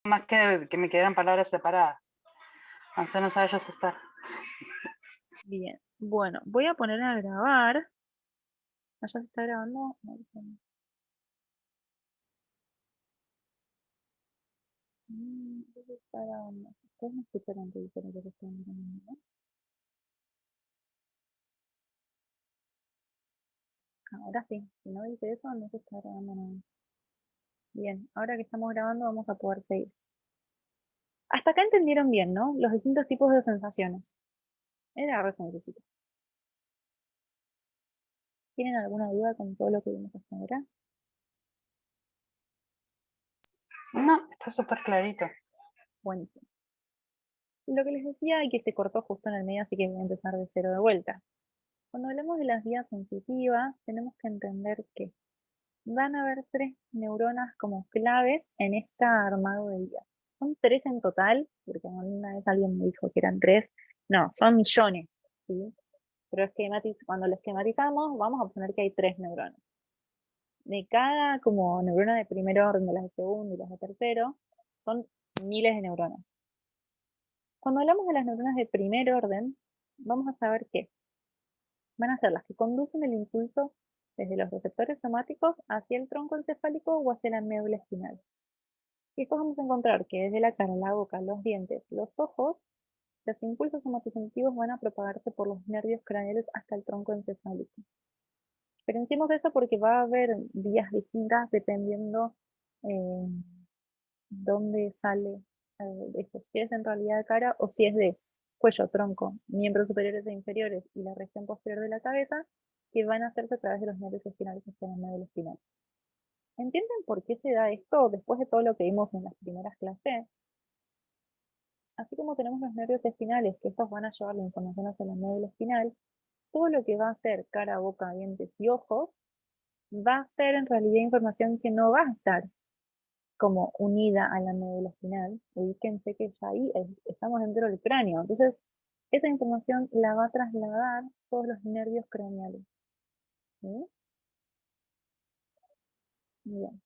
Más que me quedaran palabras separadas. Aunque no sabe yo asustar. Bien, bueno, voy a poner a grabar. ¿Allá se está grabando? ¿Qué se está grabando? Ustedes me escucharon que dijeron que se están grabando, ¿no? Ahora sí, si no dice eso, no se está grabando nada. Bien, ahora que estamos grabando vamos a poder seguir. Hasta acá entendieron bien, ¿no? Los distintos tipos de sensaciones. Era re sencillito. ¿Tienen alguna duda con todo lo que vimos hasta ahora? No, está súper clarito. Buenísimo. Lo que les decía y que se cortó justo en el medio, así que voy a empezar de cero de vuelta. Cuando hablamos de las vías sensitivas, tenemos que entender que van a haber 3 neuronas como claves en esta armado de vías. Son 3 en total, porque una vez alguien me dijo que eran 3. No, son millones, ¿sí? Pero cuando lo esquematizamos, vamos a poner que hay 3 neuronas. De cada como neurona de primer orden, de las de segundo y las de tercero, son miles de neuronas. Cuando hablamos de las neuronas de primer orden, vamos a saber que van a ser las que conducen el impulso desde los receptores somáticos hacia el tronco encefálico o hacia la médula espinal. Y después vamos a encontrar que desde la cara, la boca, los dientes, los ojos, los impulsos somatosensitivos van a propagarse por los nervios craneales hasta el tronco encefálico. Diferenciemos eso porque va a haber vías distintas dependiendo dónde sale eso, si es en realidad de cara o si es de cuello, tronco, miembros superiores e inferiores y la región posterior de la cabeza, que van a hacerse a través de los nervios espinales hacia la médula espinal. ¿Entienden por qué se da esto después de todo lo que vimos en las primeras clases? Así como tenemos los nervios espinales, que estos van a llevar la información hacia la médula espinal, todo lo que va a ser cara, boca, dientes y ojos va a ser en realidad información que no va a estar como unida a la médula espinal. Ubíquense que ya ahí estamos dentro del cráneo. Entonces, esa información la va a trasladar todos los nervios craneales. ¿Sí? Bien.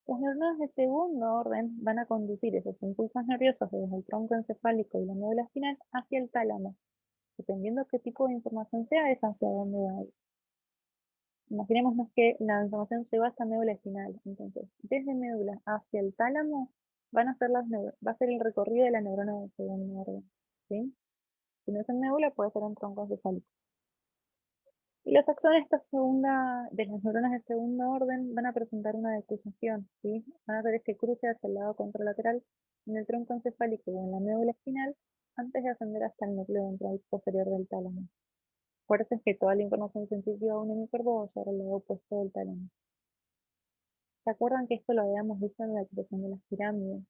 Las neuronas de segundo orden van a conducir esos impulsos nerviosos desde el tronco encefálico y la médula espinal hacia el tálamo. Dependiendo qué tipo de información sea, es hacia dónde va a ir. Imaginémonos que la información llegó hasta médula espinal. Entonces, desde médula hacia el tálamo va a ser el recorrido de la neurona de segundo orden. ¿Sí? Si no es en médula, puede ser en tronco encefálico. Y los axones de las neuronas de segundo orden van a presentar una decusación, ¿sí? Van a hacer este cruce hacia el lado contralateral en el tronco encefálico o en la médula espinal antes de ascender hasta el núcleo ventral posterior del tálamo. Por eso es que toda la información sensitiva de un hemisferio va a llegar al lado opuesto del tálamo. ¿Se acuerdan que esto lo habíamos visto en la expresión de las pirámides?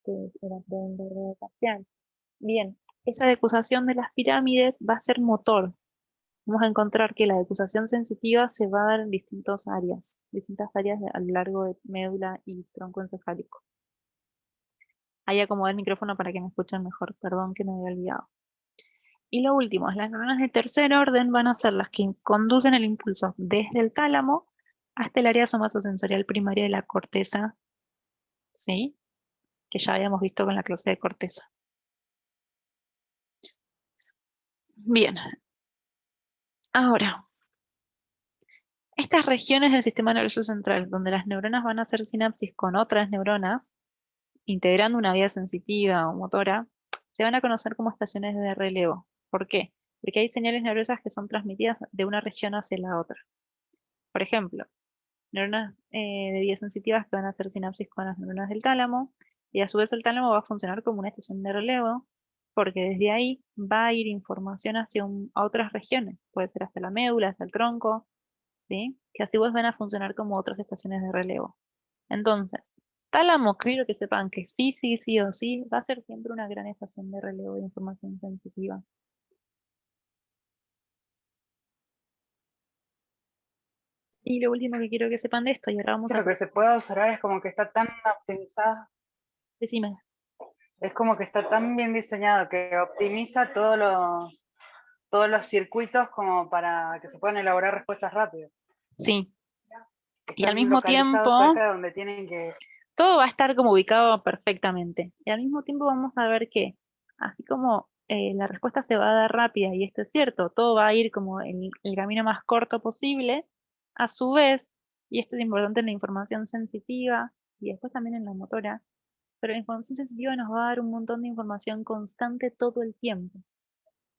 Que era preventor parcial. Bien, esa decusación de las pirámides va a ser motor. Vamos a encontrar que la decusación sensitiva se va a dar en distintas áreas a lo largo de médula y tronco encefálico. Ahí acomodé el micrófono para que me escuchen mejor, perdón que me había olvidado. Y lo último, las neuronas de tercer orden van a ser las que conducen el impulso desde el tálamo hasta el área somatosensorial primaria de la corteza, ¿sí? Que ya habíamos visto con la clase de corteza. Bien, ahora, estas regiones del sistema nervioso central, donde las neuronas van a hacer sinapsis con otras neuronas, integrando una vía sensitiva o motora, se van a conocer como estaciones de relevo. ¿Por qué? Porque hay señales nerviosas que son transmitidas de una región hacia la otra. Por ejemplo, neuronas de vías sensitivas que van a hacer sinapsis con las neuronas del tálamo, y a su vez el tálamo va a funcionar como una estación de relevo, porque desde ahí va a ir información a otras regiones, puede ser hasta la médula, hasta el tronco, ¿sí? Que así pues van a funcionar como otras estaciones de relevo. Entonces, tálamo, quiero que sepan que sí, sí, sí o sí, va a ser siempre una gran estación de relevo de información sensitiva. Y lo último que quiero que sepan de esto, y ahora vamos Sí, a... lo que se puede observar es como que está tan optimizada, Decime. es como que está tan bien diseñado que optimiza todos los circuitos como para que se puedan elaborar respuestas rápidas. Sí, Y al Están mismo tiempo, localizados acá donde tienen que... todo va a estar como ubicado perfectamente. Y al mismo tiempo vamos a ver que, así como la respuesta se va a dar rápida, y esto es cierto, todo va a ir como el camino más corto posible, a su vez, y esto es importante en la información sensitiva, y después también en la motora, pero la información sensitiva nos va a dar un montón de información constante todo el tiempo.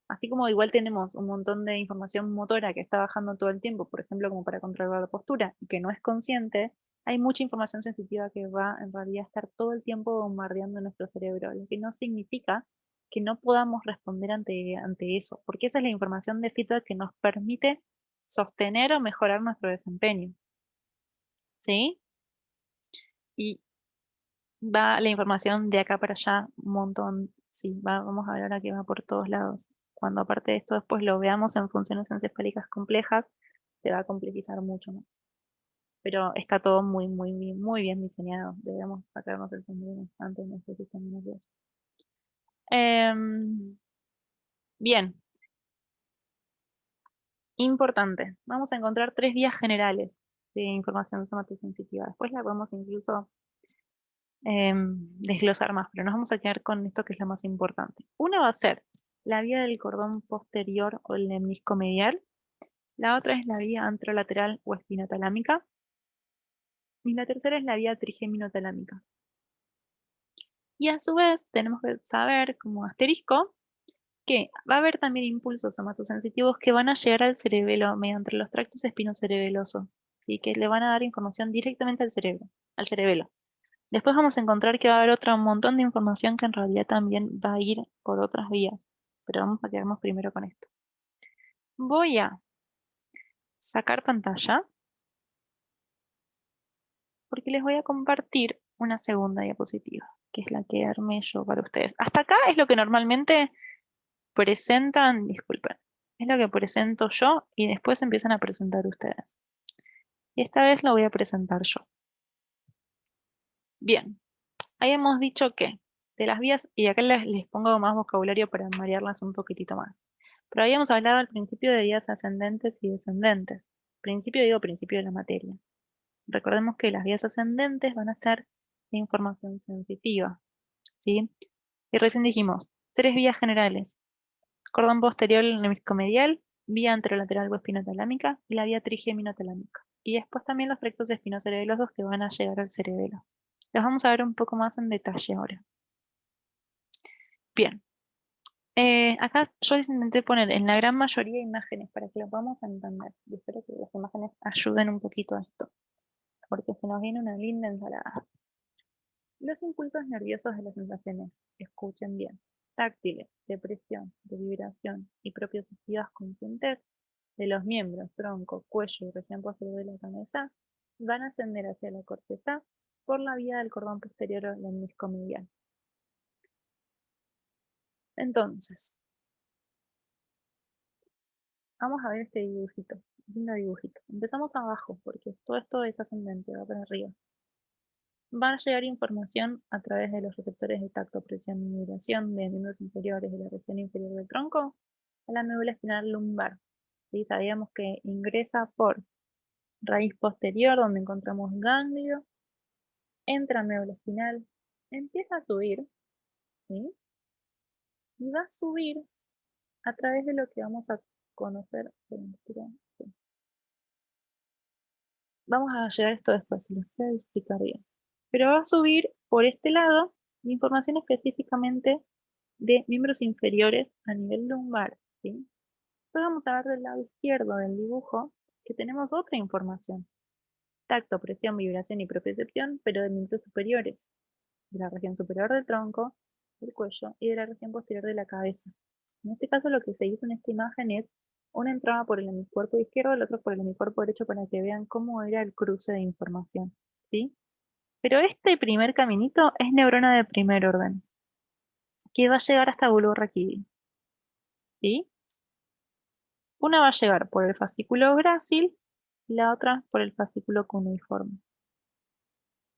Así como igual tenemos un montón de información motora que está bajando todo el tiempo, por ejemplo, como para controlar la postura, y que no es consciente, hay mucha información sensitiva que va en realidad a estar todo el tiempo bombardeando nuestro cerebro, lo que no significa que no podamos responder ante eso, porque esa es la información de feedback que nos permite sostener o mejorar nuestro desempeño. ¿Sí? Y va la información de acá para allá un montón. Sí, vamos a ver ahora que va por todos lados. Cuando aparte de esto después lo veamos en funciones encefálicas complejas, se va a complejizar mucho más. Pero está todo muy bien diseñado. Debemos sacarnos el sombrero antes de nuestro sistema nervioso. Bien. Importante. Vamos a encontrar 3 vías generales de información somatosensitiva. Después la podemos incluso desglosar más, pero nos vamos a quedar con esto que es lo más importante. Una va a ser la vía del cordón posterior o el lemnisco medial. La otra es la vía anterolateral o espinotalámica. Y la tercera es la vía trigeminotalámica. Y a su vez tenemos que saber, como asterisco, que va a haber también impulsos somatosensitivos que van a llegar al cerebelo mediante los tractos espinocerebelosos, ¿sí? Que le van a dar información directamente al cerebro, al cerebelo. Después vamos a encontrar que va a haber otro montón de información que en realidad también va a ir por otras vías, pero vamos a quedarnos primero con esto. Voy a sacar pantalla porque les voy a compartir una segunda diapositiva, que es la que armé yo para ustedes. Hasta acá es lo que normalmente presentan, disculpen, es lo que presento yo y después empiezan a presentar ustedes. Y esta vez lo voy a presentar yo. Bien, ahí hemos dicho que de las vías, y acá les pongo más vocabulario para marearlas un poquitito más. Pero habíamos hablado al principio de vías ascendentes y descendentes. Principio de la materia. Recordemos que las vías ascendentes van a ser de información sensitiva, ¿sí? Y recién dijimos, 3 vías generales. Cordón posterior lemniscomedial, vía anterolateral o espinotalámica y la vía trigeminotalámica. Y después también los tractos espinocerebelosos que van a llegar al cerebelo. Los vamos a ver un poco más en detalle ahora. Bien. Acá yo les intenté poner en la gran mayoría imágenes para que lo podamos entender. Y espero que las imágenes ayuden un poquito a esto, porque se nos viene una linda ensalada. Los impulsos nerviosos de las sensaciones, escuchen bien, táctiles, de presión, de vibración y propioceptivas conscientes de los miembros, tronco, cuello y región posterior de la cabeza, van a ascender hacia la corteza por la vía del cordón posterior o lemnisco medial. Entonces, vamos a ver este dibujito, lindo dibujito. Empezamos abajo, porque todo esto es ascendente, va para arriba. Va a llegar información a través de los receptores de tacto, presión y vibración de miembros inferiores de la región inferior del tronco a la médula espinal lumbar. ¿Sí? Sabíamos que ingresa por raíz posterior, donde encontramos ganglio, entra a médula espinal, empieza a subir, ¿sí? Y va a subir a través de lo que vamos a conocer. Vamos a llegar a esto después, se los voy a explicar bien. Pero va a subir por este lado información específicamente de miembros inferiores a nivel lumbar, ¿sí? Después vamos a ver del lado izquierdo del dibujo que tenemos otra información. Tacto, presión, vibración y propiocepción, pero de miembros superiores, de la región superior del tronco, del cuello y de la región posterior de la cabeza. En este caso lo que se hizo en esta imagen es una entrada por el hemicuerpo izquierdo, el otro por el hemicuerpo derecho para que vean cómo era el cruce de información, ¿sí? Pero este primer caminito es neurona de primer orden, que va a llegar hasta bulbo raquídeo, ¿sí? Una va a llegar por el fascículo grácil y la otra por el fascículo cuneiforme.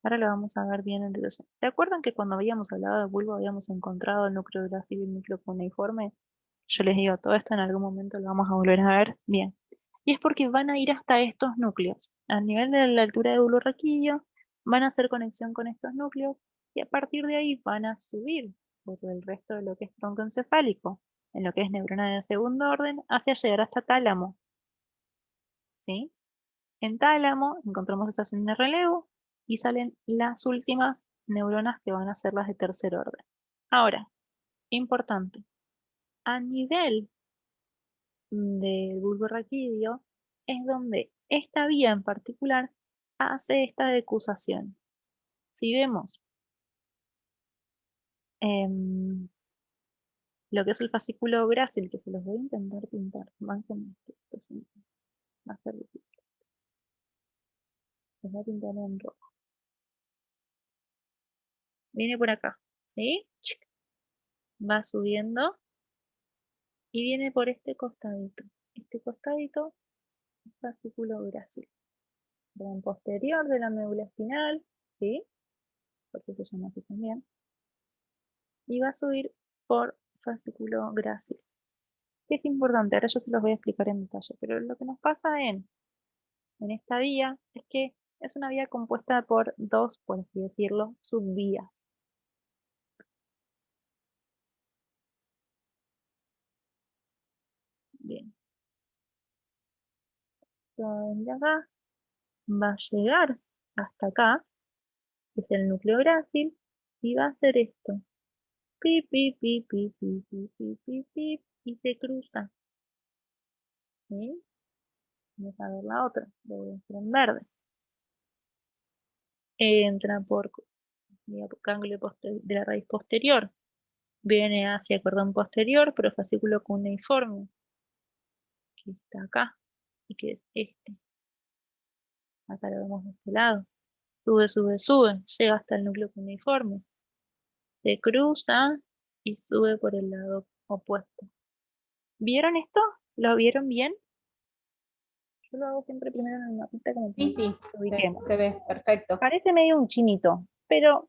Ahora lo vamos a ver bien en detalle. ¿Se acuerdan que cuando habíamos hablado de bulbo habíamos encontrado el núcleo grácil y el núcleo cuneiforme? Yo les digo, todo esto en algún momento lo vamos a volver a ver. Bien. Y es porque van a ir hasta estos núcleos. A nivel de la altura del bulbo raquídeo, van a hacer conexión con estos núcleos y a partir de ahí van a subir por el resto de lo que es tronco encefálico, en lo que es neurona de segundo orden, hacia llegar hasta tálamo. ¿Sí? En tálamo encontramos estación de relevo y salen las últimas neuronas que van a ser las de tercer orden. Ahora, importante, a nivel del bulbo raquídeo es donde esta vía en particular hace esta decusación. Si vemos lo que es el fascículo grácil, que se los voy a intentar pintar, va a ser difícil. Les voy a pintar en rojo. Viene por acá, ¿sí? Va subiendo y viene por este costadito. Este costadito es fascículo grácil. Rama posterior de la médula espinal, ¿sí? Porque se llama así también. Y va a subir por fascículo grácil. Que es importante, ahora yo se los voy a explicar en detalle, pero lo que nos pasa en esta vía es que es una vía compuesta por dos, por así decirlo, subvías. Bien. De acá va a llegar hasta acá, que es el núcleo grácil, y va a hacer esto. Pip, pip, pip, pip, pip, pip, pip, pip, pip, y se cruza. ¿Sí? Vamos a ver la otra, lo voy a hacer en verde. Entra por gánglio de la raíz posterior, viene hacia el cordón posterior, pero fascículo cuneiforme, que está acá, y que es este. Acá lo vemos de este lado. Sube, sube, sube, llega hasta el núcleo cuneiforme. Se cruza y sube por el lado opuesto. ¿Vieron esto? ¿Lo vieron bien? Yo lo hago siempre primero en el mapita como Sí, lo ubiquemos. se ve perfecto. Parece medio un chinito, pero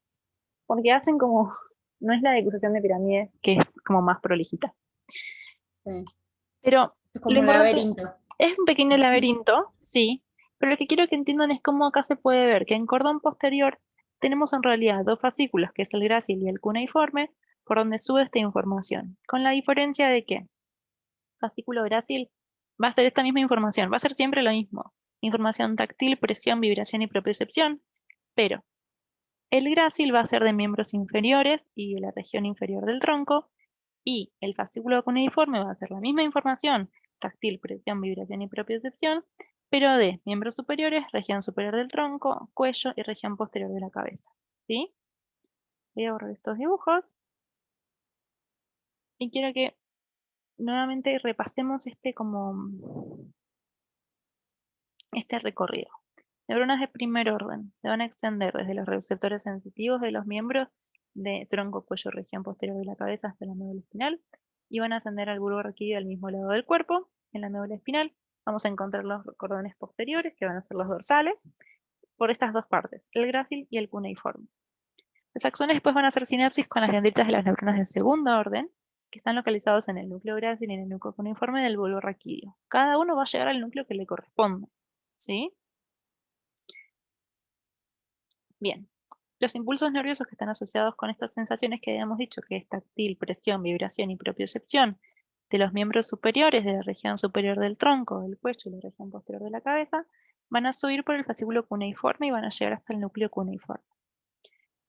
porque hacen como, no es la decusación de pirámide, que es como más prolijita. Sí. Pero Es como un laberinto. Es un pequeño laberinto, sí, pero lo que quiero que entiendan es cómo acá se puede ver que en cordón posterior tenemos en realidad dos fascículos, que es el grácil y el cuneiforme, por donde sube esta información, con la diferencia de que fascículo grácil va a ser esta misma información, va a ser siempre lo mismo, información táctil, presión, vibración y propiocepción, pero el grácil va a ser de miembros inferiores y de la región inferior del tronco, y el fascículo cuneiforme va a ser la misma información, táctil, presión, vibración y propiocepción, pero de miembros superiores, región superior del tronco, cuello y región posterior de la cabeza. ¿Sí? Voy a borrar estos dibujos. Y quiero que nuevamente repasemos este recorrido. Neuronas de primer orden se van a extender desde los receptores sensitivos de los miembros de tronco, cuello, región posterior de la cabeza hasta la médula espinal y van a ascender al bulbo raquídeo al mismo lado del cuerpo. En la médula espinal vamos a encontrar los cordones posteriores, que van a ser los dorsales, por estas dos partes, el grácil y el cuneiforme. Los axones después van a hacer sinapsis con las dendritas de las neuronas de segundo orden, que están localizados en el núcleo grácil y en el núcleo cuneiforme del bulbo raquídeo. Cada uno va a llegar al núcleo que le corresponde, ¿sí? Bien, los impulsos nerviosos que están asociados con estas sensaciones que habíamos dicho, que es táctil, presión, vibración y propiocepción, de los miembros superiores de la región superior del tronco, del cuello y la región posterior de la cabeza, van a subir por el fascículo cuneiforme y van a llegar hasta el núcleo cuneiforme.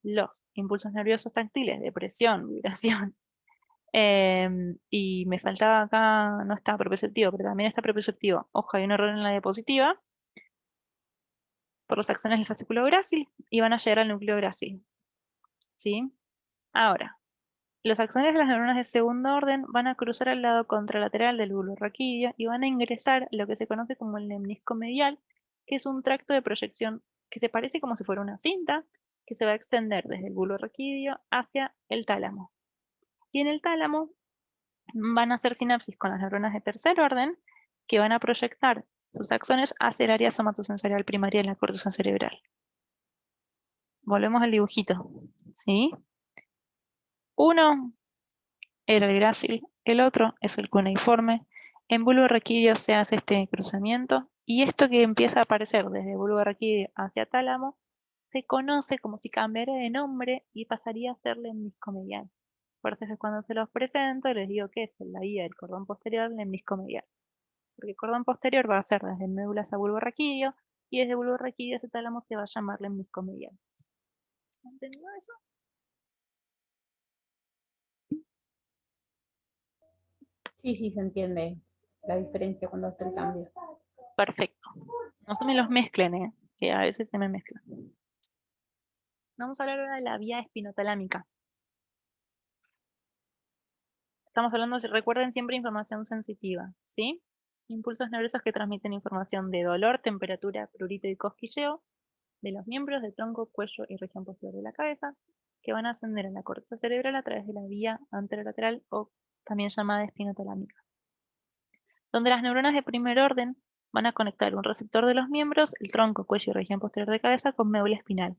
Los impulsos nerviosos táctiles de presión, vibración, y me faltaba acá, no está propioceptivo, pero también está propioceptivo. Ojo, hay un error en la diapositiva. Por los axones del fascículo grácil y van a llegar al núcleo grácil. ¿Sí? Ahora, los axones de las neuronas de segundo orden van a cruzar al lado contralateral del bulbo raquídeo y van a ingresar lo que se conoce como el lemnisco medial, que es un tracto de proyección que se parece como si fuera una cinta, que se va a extender desde el bulbo raquídeo hacia el tálamo. Y en el tálamo van a hacer sinapsis con las neuronas de tercer orden, que van a proyectar sus axones hacia el área somatosensorial primaria en la corteza cerebral. Volvemos al dibujito, ¿sí? Uno era el grácil, el otro es el cuneiforme, En bulbo raquídeo se hace este cruzamiento y esto que empieza a aparecer desde bulbo raquídeo hacia tálamo se conoce como si cambiara de nombre y pasaría a ser lemnisco medial. Por eso es que cuando se los presento les digo que es la vía del cordón posterior lemnisco medial. Porque el cordón posterior va a ser desde médula a bulbo raquídeo y desde bulbo raquídeo hacia tálamo se va a llamar lemnisco medial. ¿Entendido eso? Sí, sí, se entiende la diferencia cuando hace el cambio. Perfecto. No se me los mezclen, que a veces se me mezclan. Vamos a hablar ahora de la vía espinotalámica. Estamos hablando, recuerden siempre información sensitiva, ¿sí? Impulsos nerviosos que transmiten información de dolor, temperatura, prurito y cosquilleo, de los miembros del tronco, cuello y región posterior de la cabeza, que van a ascender a la corteza cerebral a través de la vía anterolateral o también llamada espinotalámica, donde las neuronas de primer orden van a conectar un receptor de los miembros, el tronco, cuello y región posterior de cabeza con médula espinal.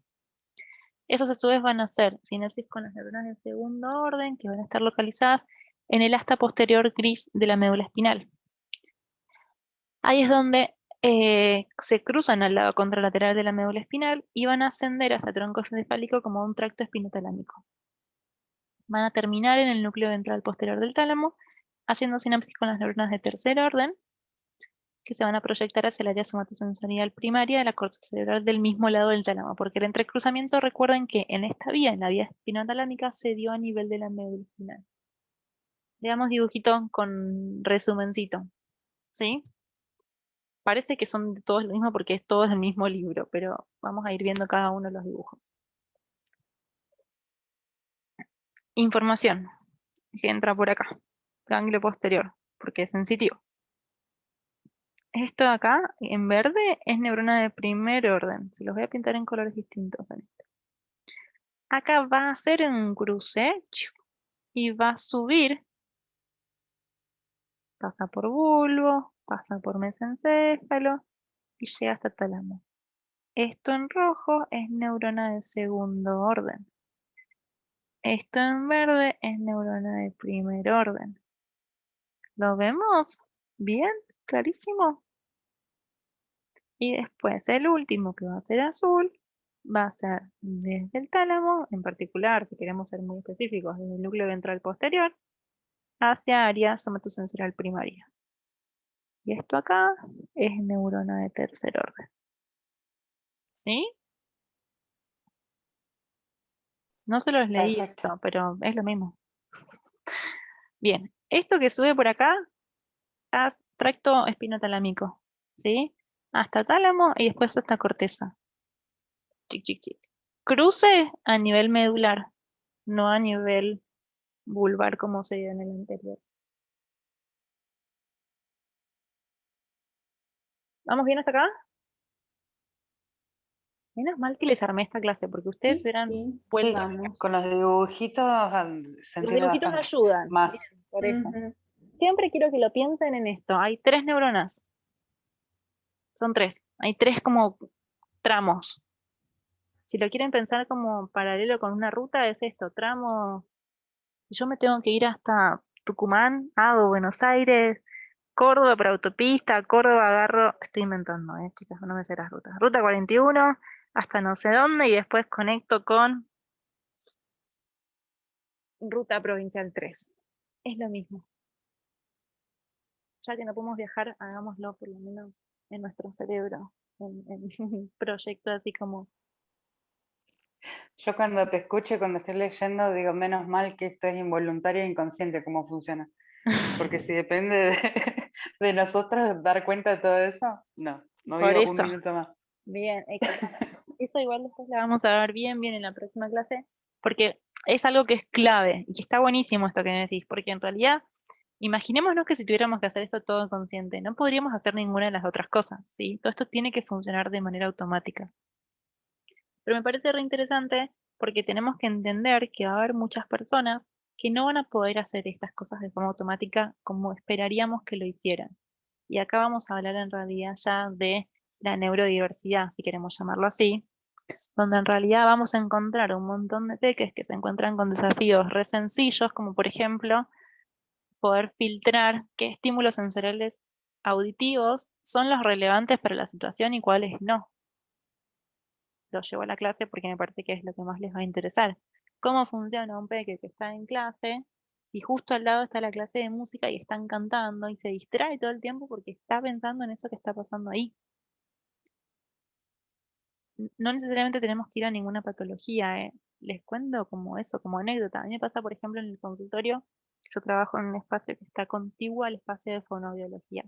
Esos a su vez van a hacer sinapsis con las neuronas de segundo orden, que van a estar localizadas en el asta posterior gris de la médula espinal. Ahí es donde se cruzan al lado contralateral de la médula espinal y van a ascender hacia el tronco encefálico como un tracto espinotalámico. Van a terminar en el núcleo ventral posterior del tálamo, haciendo sinapsis con las neuronas de tercer orden, que se van a proyectar hacia el área somatosensorial primaria de la corteza cerebral del mismo lado del tálamo, porque el entrecruzamiento, recuerden que en esta vía, en la vía espinotalámica, se dio a nivel de la médula espinal. Veamos dibujito con resumencito, ¿sí? Parece que son todos lo mismo porque es todo el mismo libro, pero vamos a ir viendo cada uno de los dibujos. Información que entra por acá, ganglio posterior, porque es sensitivo. Esto de acá, en verde, es neurona de primer orden. Se los voy a pintar en colores distintos. Acá va a hacer un cruce y va a subir. Pasa por bulbo, pasa por mesencéfalo y llega hasta tálamo. Esto en rojo es neurona de segundo orden. Esto en verde es neurona de primer orden. ¿Lo vemos? ¿Bien? ¿Clarísimo? Y después el último, que va a ser azul, va a ser desde el tálamo, en particular, si queremos ser muy específicos, desde el núcleo ventral posterior, hacia área somatosensorial primaria. Y esto acá es neurona de tercer orden. ¿Sí? No se los leí esto, pero es lo mismo. Bien, esto que sube por acá es tracto espinotalámico, ¿sí? Hasta tálamo y después hasta corteza. Chic, chic, chic. Cruce a nivel medular, no a nivel vulvar como se dio en el anterior. ¿Vamos bien hasta acá? Menos mal que les armé esta clase, porque ustedes verán Sí, vuelta. vamos. Con los dibujitos se Los entiende dibujitos bastante. ayudan. Más. Bien, por eso. Ujú. Siempre quiero que lo piensen en esto. Hay 3 neuronas. Son 3. Hay 3 como tramos. Si lo quieren pensar como paralelo con una ruta, es esto, tramo. Yo me tengo que ir hasta Tucumán, hago Buenos Aires, Córdoba por autopista, Córdoba agarro, estoy inventando, chicas, no me sé las rutas. Ruta 41, hasta no sé dónde, y después conecto con Ruta Provincial 3. Es lo mismo. Ya que no podemos viajar, hagámoslo por lo menos en nuestro cerebro, en un proyecto así como... Yo cuando te escucho, cuando estoy leyendo, digo, menos mal que esto es involuntario e inconsciente cómo funciona. Porque si depende de nosotros dar cuenta de todo eso, no Por vivo eso. un minuto más. Bien, eso igual después la vamos a ver bien en la próxima clase, porque es algo que es clave y que está buenísimo esto que me decís, porque en realidad, imaginémonos que si tuviéramos que hacer esto todo consciente, no podríamos hacer ninguna de las otras cosas, ¿sí? Todo esto tiene que funcionar de manera automática. Pero me parece re interesante porque tenemos que entender que va a haber muchas personas que no van a poder hacer estas cosas de forma automática como esperaríamos que lo hicieran. Y acá vamos a hablar en realidad ya de la neurodiversidad, si queremos llamarlo así, donde en realidad vamos a encontrar un montón de peques que se encuentran con desafíos re sencillos, como por ejemplo poder filtrar qué estímulos sensoriales auditivos son los relevantes para la situación y cuáles no. Lo llevo a la clase porque me parece que es lo que más les va a interesar. ¿Cómo funciona un peque que está en clase y justo al lado está la clase de música y están cantando y se distrae todo el tiempo porque está pensando en eso que está pasando ahí? No necesariamente tenemos que ir a ninguna patología, ¿eh? Les cuento como eso, como anécdota. A mí me pasa, por ejemplo, en el consultorio, yo trabajo en un espacio que está contiguo al espacio de fonoaudiología.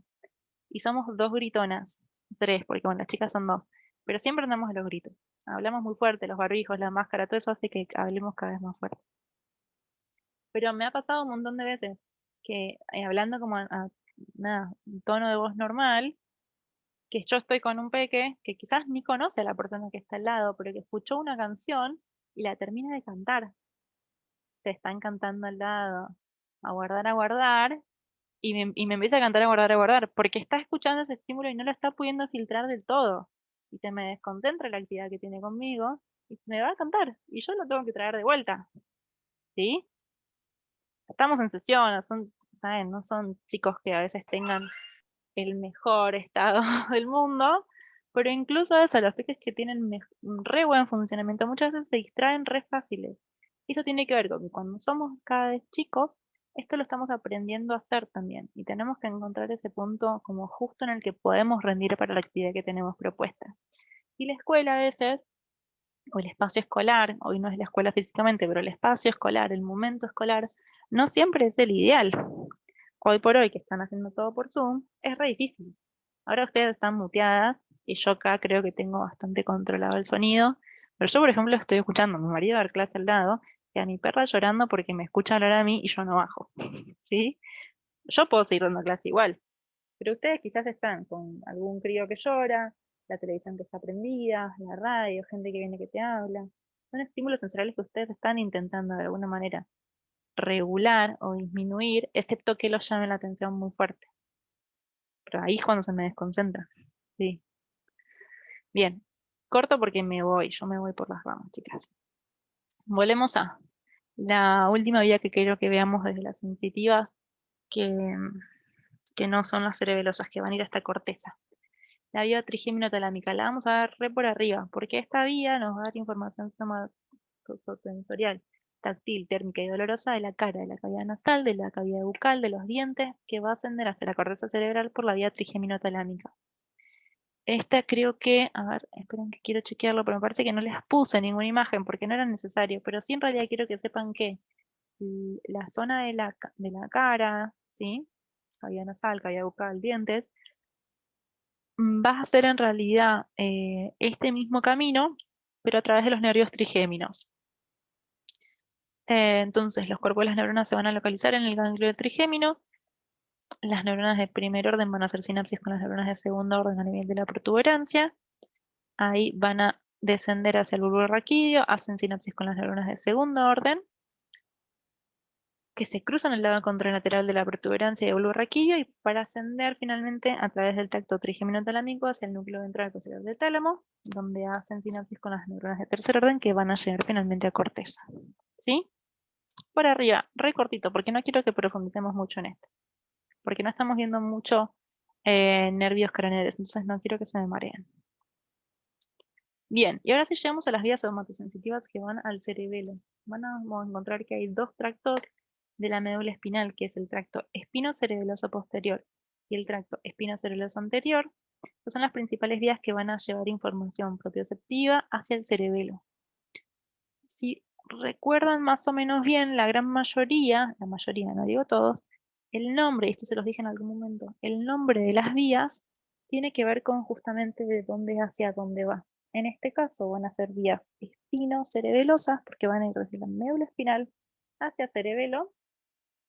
Y somos 2 gritonas, 3, porque bueno, las chicas son 2, pero siempre andamos a los gritos. Hablamos muy fuerte, los barbijos, la máscara, todo eso hace que hablemos cada vez más fuerte. Pero me ha pasado un montón de veces que hablando como nada, un tono de voz normal, que yo estoy con un peque que quizás ni conoce a la persona que está al lado, pero que escuchó una canción y la termina de cantar. Se están cantando al lado, a guardar, y me empieza a guardar, porque está escuchando ese estímulo y no lo está pudiendo filtrar del todo. Y se me desconcentra la actividad que tiene conmigo y se me va a cantar, y yo lo tengo que traer de vuelta, ¿sí? Estamos en sesión, no son, ¿saben? No son chicos que a veces tengan el mejor estado del mundo, pero incluso eso, los peques que tienen un re buen funcionamiento muchas veces se distraen re fáciles. Y eso tiene que ver con que cuando somos cada vez chicos, esto lo estamos aprendiendo a hacer también. Y tenemos que encontrar ese punto como justo en el que podemos rendir para la actividad que tenemos propuesta. Y la escuela a veces, o el espacio escolar, hoy no es la escuela físicamente, pero el espacio escolar, el momento escolar, no siempre es el ideal. Hoy por hoy, que están haciendo todo por Zoom, es re difícil. Ahora ustedes están muteadas y yo acá creo que tengo bastante controlado el sonido, pero yo, por ejemplo, estoy escuchando a mi marido dar clase al lado y a mi perra llorando porque me escucha hablar a mí y yo no bajo, ¿sí? Yo puedo seguir dando clase igual, pero ustedes quizás están con algún crío que llora, la televisión que está prendida, la radio, gente que viene que te habla. Son estímulos sensoriales que ustedes están intentando de alguna manera regular o disminuir, excepto que los llame la atención muy fuerte. Pero ahí es cuando se me desconcentra. Sí. Bien, corto porque yo me voy por las ramas, chicas. Volvemos a la última vía que quiero que veamos desde las sensitivas, que no son las cerebelosas, que van a ir a esta corteza. La vía trigémino-talámica, la vamos a ver re por arriba, porque esta vía nos va a dar información somatosensorial, táctil, térmica y dolorosa de la cara, de la cavidad nasal, de la cavidad bucal, de los dientes, que va a ascender hacia la corteza cerebral por la vía trigémino-talámica. Esta creo que, a ver, esperen que quiero chequearlo, pero me parece que no les puse ninguna imagen porque no era necesario, pero sí en realidad quiero que sepan que la zona de la cara, ¿sí? Cavidad nasal, cavidad bucal, dientes, vas a hacer en realidad este mismo camino, pero a través de los nervios trigéminos. Entonces, los cuerpos de las neuronas se van a localizar en el ganglio del trigémino. Las neuronas de primer orden van a hacer sinapsis con las neuronas de segundo orden a nivel de la protuberancia. Ahí van a descender hacia el bulbo raquídeo, hacen sinapsis con las neuronas de segundo orden, que se cruzan el lado contralateral de la protuberancia y el bulbo raquídeo, y para ascender finalmente a través del tracto trigémino-talámico hacia el núcleo ventral posterior del tálamo, donde hacen sinapsis con las neuronas de tercer orden que van a llegar finalmente a corteza. ¿Sí? Por arriba, re cortito, porque no quiero que profundicemos mucho en esto. Porque no estamos viendo mucho nervios craneales, entonces no quiero que se me mareen. Bien, y ahora sí llegamos a las vías somatosensitivas que van al cerebelo. Vamos a encontrar que hay 2 tractos de la médula espinal, que es el tracto espinocerebeloso posterior y el tracto espinocerebeloso anterior, que son las principales vías que van a llevar información propioceptiva hacia el cerebelo. Si recuerdan más o menos bien, la mayoría, no digo todos, el nombre, esto se los dije en algún momento, el nombre de las vías tiene que ver con justamente de dónde hacia dónde va. En este caso van a ser vías espinocerebelosas, porque van a ir desde la médula espinal hacia cerebelo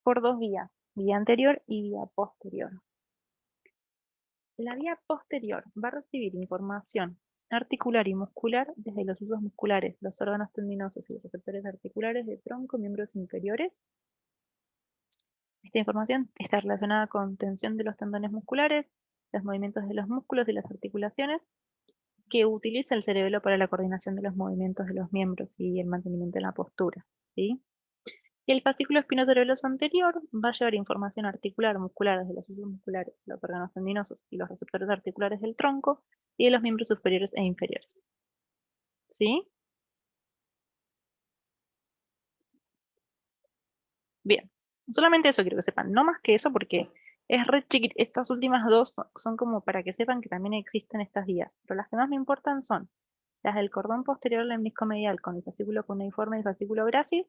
por 2 vías, vía anterior y vía posterior. La vía posterior va a recibir información articular y muscular desde los usos musculares, los órganos tendinosos y los receptores articulares de tronco, miembros inferiores. Esta información está relacionada con tensión de los tendones musculares, los movimientos de los músculos y las articulaciones, que utiliza el cerebelo para la coordinación de los movimientos de los miembros y el mantenimiento de la postura, ¿sí? Y el fascículo espinocerebeloso anterior va a llevar información articular muscular desde los ciclos musculares, los órganos tendinosos y los receptores articulares del tronco y de los miembros superiores e inferiores. ¿Sí? Bien. Solamente eso quiero que sepan, no más que eso porque es re chiquito. Estas últimas dos son como para que sepan que también existen estas vías, pero las que más me importan son las del cordón posterior lemniscomedial con el fascículo cuneiforme y el fascículo grácil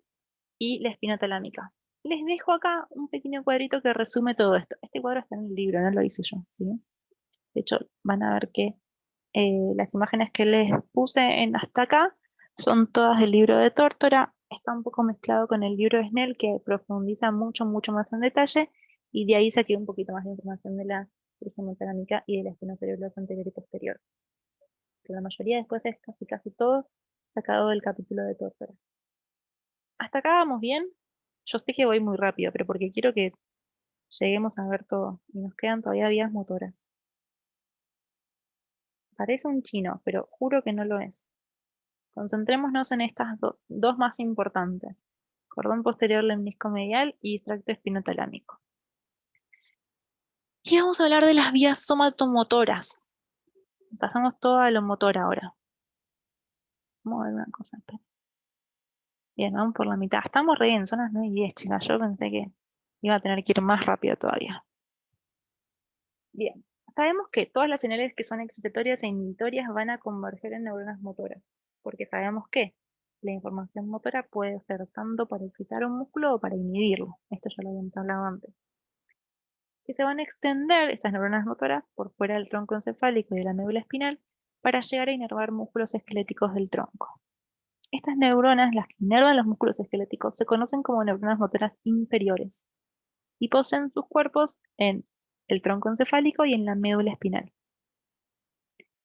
y la espina talámica. Les dejo acá un pequeño cuadrito que resume todo esto. Este cuadro está en el libro, no lo hice yo, ¿sí? De hecho, van a ver que las imágenes que les puse hasta acá son todas del libro de Tórtora. Está un poco mezclado con el libro de Snell, que profundiza mucho, mucho más en detalle, y de ahí saqué un poquito más de información de la trigeminal talámica y de la espinocerebelosa anterior y posterior. Pero la mayoría después es casi todo sacado del capítulo de Tórtora. ¿Hasta acá vamos bien? Yo sé que voy muy rápido, pero porque quiero que lleguemos a ver todo, y nos quedan todavía vías motoras. Parece un chino, pero juro que no lo es. Concentrémonos en estas dos más importantes: cordón posterior lemniscomedial y tracto espinotalámico. Y vamos a hablar de las vías somatomotoras. Pasamos todo a lo motor ahora. Vamos a ver una cosa. Bien, vamos por la mitad. Estamos re bien, son las 9:10, chicas. Yo pensé que iba a tener que ir más rápido todavía. Bien, sabemos que todas las señales que son excitatorias e inhibitorias van a converger en neuronas motoras, porque sabemos que la información motora puede ser tanto para excitar un músculo o para inhibirlo. Esto ya lo habíamos hablado antes. Que se van a extender estas neuronas motoras por fuera del tronco encefálico y de la médula espinal para llegar a inervar músculos esqueléticos del tronco. Estas neuronas, las que inervan los músculos esqueléticos, se conocen como neuronas motoras inferiores y poseen sus cuerpos en el tronco encefálico y en la médula espinal.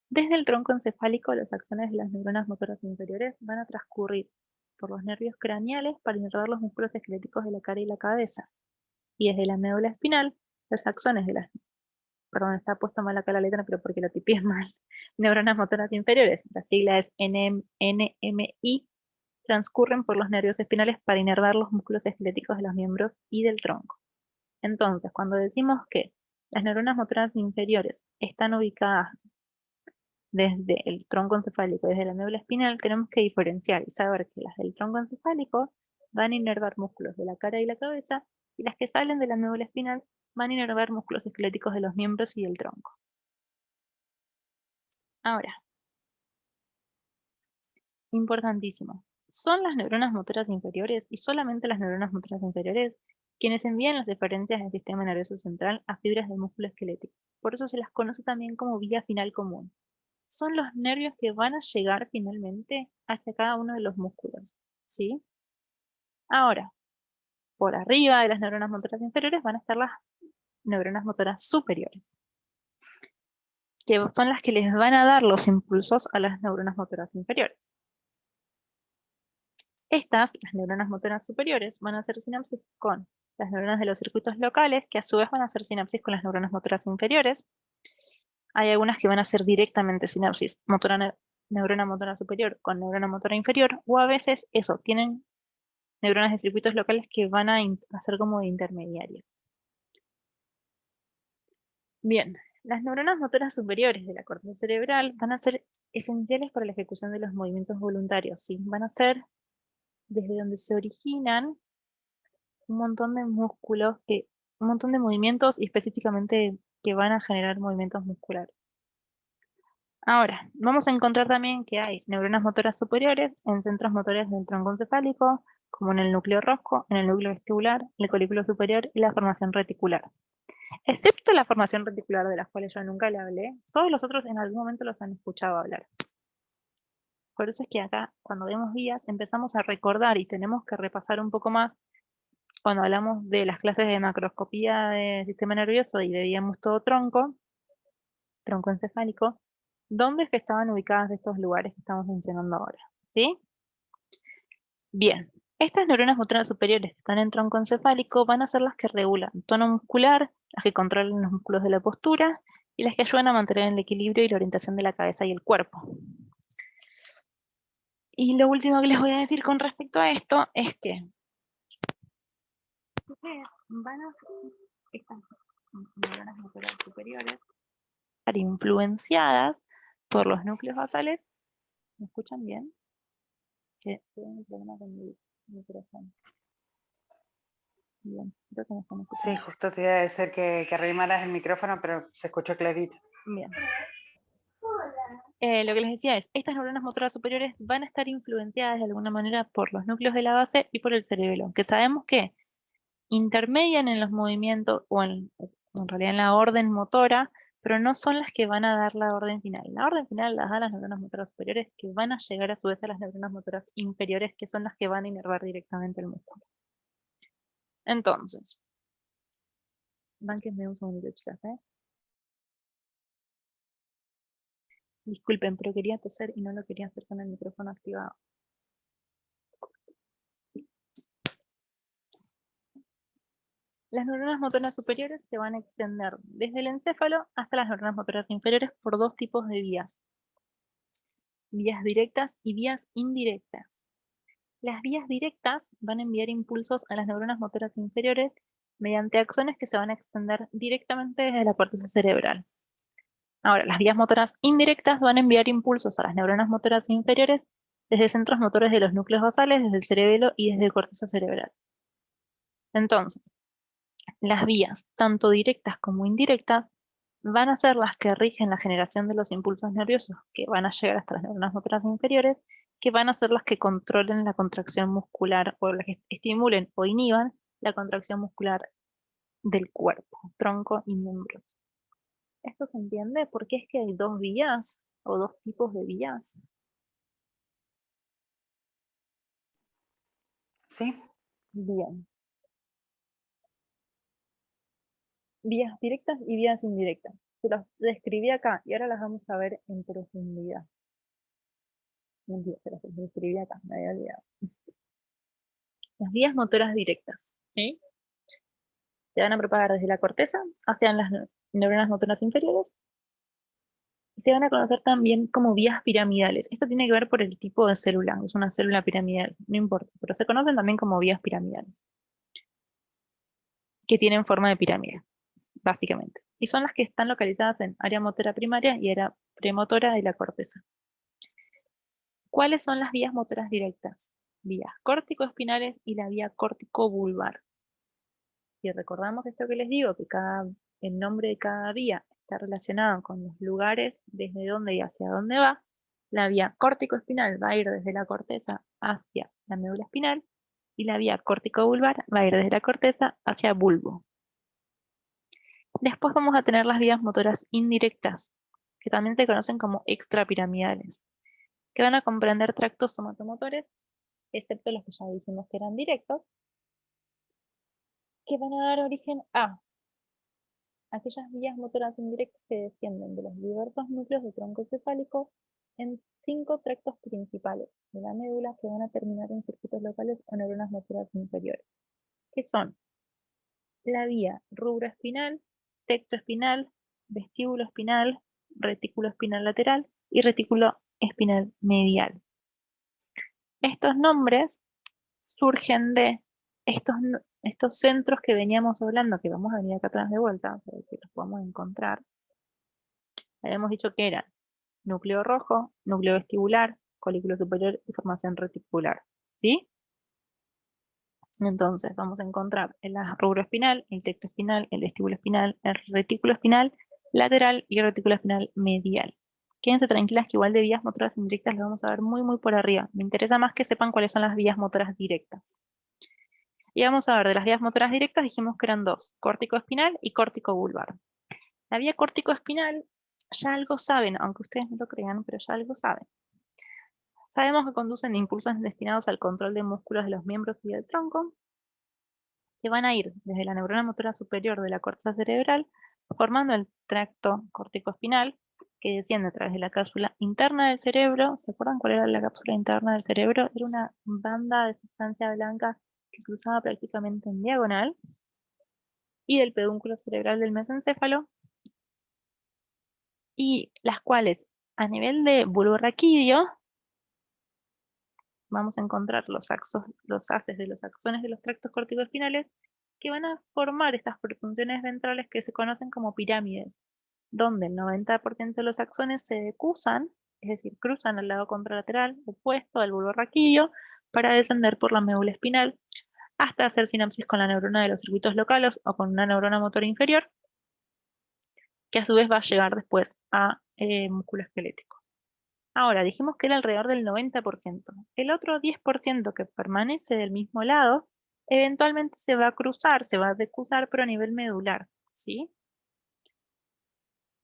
Desde el tronco encefálico, las acciones de las neuronas motoras inferiores van a transcurrir por los nervios craneales para inervar los músculos esqueléticos de la cara y la cabeza. Y desde la médula espinal, las acciones de las... Perdón, está puesto mal acá la letra, pero porque lo tipié mal. Neuronas motoras inferiores, la sigla es NMI, transcurren por los nervios espinales para inervar los músculos esqueléticos de los miembros y del tronco. Entonces, cuando decimos que las neuronas motoras inferiores están ubicadas desde el tronco encefálico, desde la médula espinal, tenemos que diferenciar y saber que las del tronco encefálico van a inervar músculos de la cara y la cabeza, y las que salen de la médula espinal van a inervar músculos esqueléticos de los miembros y del tronco. Ahora, importantísimo, son las neuronas motoras inferiores y solamente las neuronas motoras inferiores quienes envían las diferencias del sistema nervioso central a fibras del músculo esquelético. Por eso se las conoce también como vía final común. Son los nervios que van a llegar finalmente hacia cada uno de los músculos, ¿sí? Ahora, por arriba de las neuronas motoras inferiores van a estar las neuronas motoras superiores, que son las que les van a dar los impulsos a las neuronas motoras inferiores. Estas, las neuronas motoras superiores, van a hacer sinapsis con las neuronas de los circuitos locales, que a su vez van a hacer sinapsis con las neuronas motoras inferiores. Hay algunas que van a hacer directamente sinapsis neurona motora superior con neurona motora inferior, o a veces eso, tienen neuronas de circuitos locales que van a hacer como de intermediarios. Bien, las neuronas motoras superiores de la corteza cerebral van a ser esenciales para la ejecución de los movimientos voluntarios, ¿sí? Van a ser desde donde se originan un montón de músculos, un montón de movimientos y específicamente que van a generar movimientos musculares. Ahora, vamos a encontrar también que hay neuronas motoras superiores en centros motores del tronco encefálico, como en el núcleo rosco, en el núcleo vestibular, el colículo superior y la formación reticular. Excepto la formación reticular, de las cuales yo nunca le hablé, todos los otros en algún momento los han escuchado hablar. Por eso es que acá, cuando vemos vías, empezamos a recordar y tenemos que repasar un poco más cuando hablamos de las clases de macroscopía del sistema nervioso y veíamos todo tronco encefálico, ¿dónde es que estaban ubicadas estos lugares que estamos mencionando ahora? ¿Sí? Bien, estas neuronas motoras superiores que están en tronco encefálico van a ser las que regulan tono muscular, las que controlan los músculos de la postura y las que ayudan a mantener el equilibrio y la orientación de la cabeza y el cuerpo. Y lo último que les voy a decir con respecto a esto es que Entonces, estas neuronas motoras superiores estar influenciadas por los núcleos basales. ¿Me escuchan bien? Que tengo un problema con mi micrófono. Bien, creo que me están Sí, escuchando. justo te iba a decir que arrimaras el micrófono, pero se escuchó clarito. Bien. Lo que les decía es, estas neuronas motoras superiores van a estar influenciadas de alguna manera por los núcleos de la base y por el cerebelo, que sabemos que intermedian en los movimientos o en realidad en la orden motora, pero no son las que van a dar la orden final. La orden final las dan las neuronas motoras superiores, que van a llegar a su vez a las neuronas motoras inferiores, que son las que van a inervar directamente el músculo. Entonces, bánquenme un segundito, chicas, ¿eh? Disculpen, pero quería toser y no lo quería hacer con el micrófono activado. Las neuronas motoras superiores se van a extender desde el encéfalo hasta las neuronas motoras inferiores por dos tipos de vías. Vías directas y vías indirectas. Las vías directas van a enviar impulsos a las neuronas motoras inferiores mediante axones que se van a extender directamente desde la corteza cerebral. Ahora, las vías motoras indirectas van a enviar impulsos a las neuronas motoras inferiores desde centros motores de los núcleos basales, desde el cerebelo y desde la corteza cerebral. Entonces, las vías, tanto directas como indirectas, van a ser las que rigen la generación de los impulsos nerviosos que van a llegar hasta las neuronas motoras inferiores, que van a ser las que controlen la contracción muscular o las que estimulen o inhiban la contracción muscular del cuerpo, tronco y miembros. ¿Esto se entiende? ¿Por qué es que hay dos vías o dos tipos de vías? ¿Sí? Bien. Vías directas y vías indirectas. Se las describí acá y ahora las vamos a ver en profundidad. Mentira, se las describí acá, me había olvidado. Las vías motoras directas, ¿sí? Se van a propagar desde la corteza hacia las neuronas motoras inferiores y se van a conocer también como vías piramidales. Esto tiene que ver por el tipo de célula, es una célula piramidal, no importa, pero se conocen también como vías piramidales, que tienen forma de pirámide, básicamente. Y son las que están localizadas en área motora primaria y área premotora de la corteza. ¿Cuáles son las vías motoras directas? Vías córtico-espinales y la vía córtico-vulvar. Si recordamos esto que les digo, que el nombre de cada vía está relacionado con los lugares desde dónde y hacia dónde va, la vía córtico-espinal va a ir desde la corteza hacia la médula espinal y la vía córtico-vulvar va a ir desde la corteza hacia bulbo. Después vamos a tener las vías motoras indirectas, que también se conocen como extrapiramidales, que van a comprender tractos somatomotores, excepto los que ya dijimos que eran directos, que van a dar origen a aquellas vías motoras indirectas que descienden de los diversos núcleos de tronco encefálico en 5 tractos principales de la médula que van a terminar en circuitos locales o neuronas motoras inferiores, que son la vía rubroespinal, tectoespinal, vestíbulo espinal, retículo espinal lateral y retículo espinal medial. Estos nombres surgen de estos centros que veníamos hablando, que vamos a venir acá atrás de vuelta, para que los podamos encontrar. Habíamos dicho que eran núcleo rojo, núcleo vestibular, colículo superior y formación reticular. ¿Sí? Entonces vamos a encontrar el rubro espinal, el tecto espinal, el vestíbulo espinal, el retículo espinal lateral y el retículo espinal medial. Quédense tranquilas que igual de vías motoras indirectas las vamos a ver muy por arriba. Me interesa más que sepan cuáles son las vías motoras directas. Y vamos a ver, de las vías motoras directas dijimos que eran dos, córtico-espinal y córtico-vulvar. La vía córtico-espinal ya algo saben, aunque ustedes no lo crean, pero ya algo saben. Sabemos que conducen impulsos destinados al control de músculos de los miembros y del tronco, que van a ir desde la neurona motora superior de la corteza cerebral, formando el tracto córtico-espinal, que desciende a través de la cápsula interna del cerebro. ¿Se acuerdan cuál era la cápsula interna del cerebro? Era una banda de sustancia blanca que cruzaba prácticamente en diagonal, y del pedúnculo cerebral del mesencéfalo, y las cuales a nivel de bulbo raquídeo vamos a encontrar los haces de los axones de los tractos corticoespinales que van a formar estas protunciones ventrales que se conocen como pirámides, donde el 90% de los axones se decusan, es decir, cruzan al lado contralateral opuesto al bulbo raquídeo para descender por la médula espinal hasta hacer sinapsis con la neurona de los circuitos locales o con una neurona motora inferior, que a su vez va a llegar después a músculo esquelético. Ahora, dijimos que era alrededor del 90%. El otro 10% que permanece del mismo lado, eventualmente se va a cruzar, se va a decusar, pero a nivel medular, ¿sí?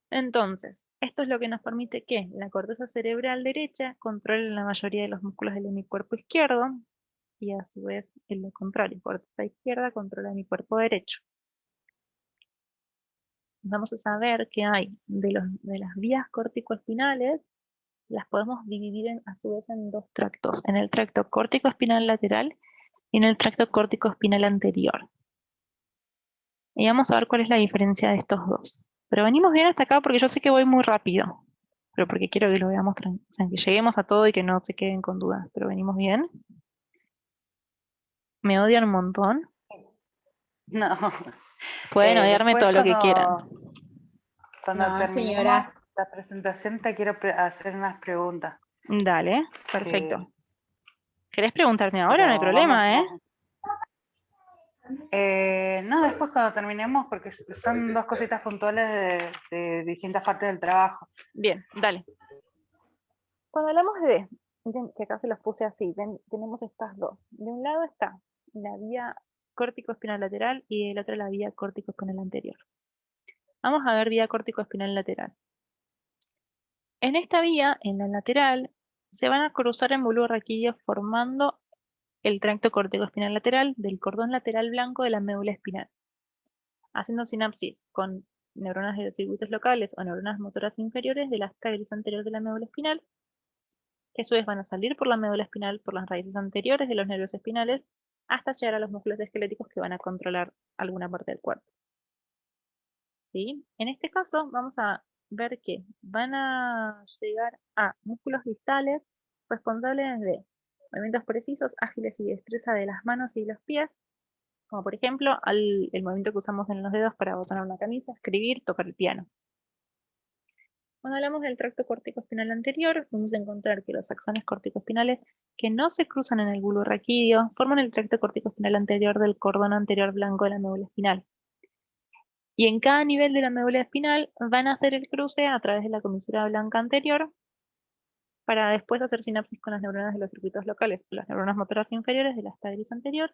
Entonces, esto es lo que nos permite que la corteza cerebral derecha controle la mayoría de los músculos del hemicuerpo izquierdo, y a su vez, en lo contrario, corteza izquierda controla mi cuerpo derecho. Vamos a saber que hay de las vías corticoespinales, las podemos dividir a su vez en dos tractos, en el tracto córtico-espinal lateral y en el tracto córtico-espinal anterior. Y vamos a ver cuál es la diferencia de estos dos. Pero venimos bien hasta acá porque yo sé que voy muy rápido, pero porque quiero que lo veamos, o sea, que lleguemos a todo y que no se queden con dudas, pero venimos bien. ¿Me odian un montón? No. Pueden odiarme Después todo lo que quieran. Cuando No, terminemos señora. la presentación te quiero hacer unas preguntas. Dale, perfecto. que- ¿Querés preguntarme ahora? pero No hay problema, ¿eh? No, después cuando terminemos, porque son dos cositas puntuales de distintas partes del trabajo. Bien, dale. Cuando hablamos de, que acá se los puse así, tenemos estas dos. De un lado está la vía córtico-espinal lateral y del otro la vía córtico-espinal anterior. Vamos a ver vía córtico-espinal lateral. En esta vía, en la lateral, se van a cruzar en bulbo raquídeo formando el tracto córtico-espinal lateral del cordón lateral blanco de la médula espinal, haciendo sinapsis con neuronas de circuitos locales o neuronas motoras inferiores de la asta gris anterior de la médula espinal, que a su vez van a salir por la médula espinal por las raíces anteriores de los nervios espinales hasta llegar a los músculos esqueléticos que van a controlar alguna parte del cuerpo. ¿Sí? En este caso vamos a ver que van a llegar a músculos distales responsables de movimientos precisos, ágiles y de destreza de las manos y los pies, como por ejemplo el movimiento que usamos en los dedos para botonar una camisa, escribir, tocar el piano. Cuando hablamos del tracto córtico-espinal anterior, vamos a encontrar que los axones córtico-espinales que no se cruzan en el bulbo raquídeo forman el tracto córtico-espinal anterior del cordón anterior blanco de la médula espinal. Y en cada nivel de la médula espinal van a hacer el cruce a través de la comisura blanca anterior para después hacer sinapsis con las neuronas de los circuitos locales o las neuronas motoras inferiores de la asta gris anterior,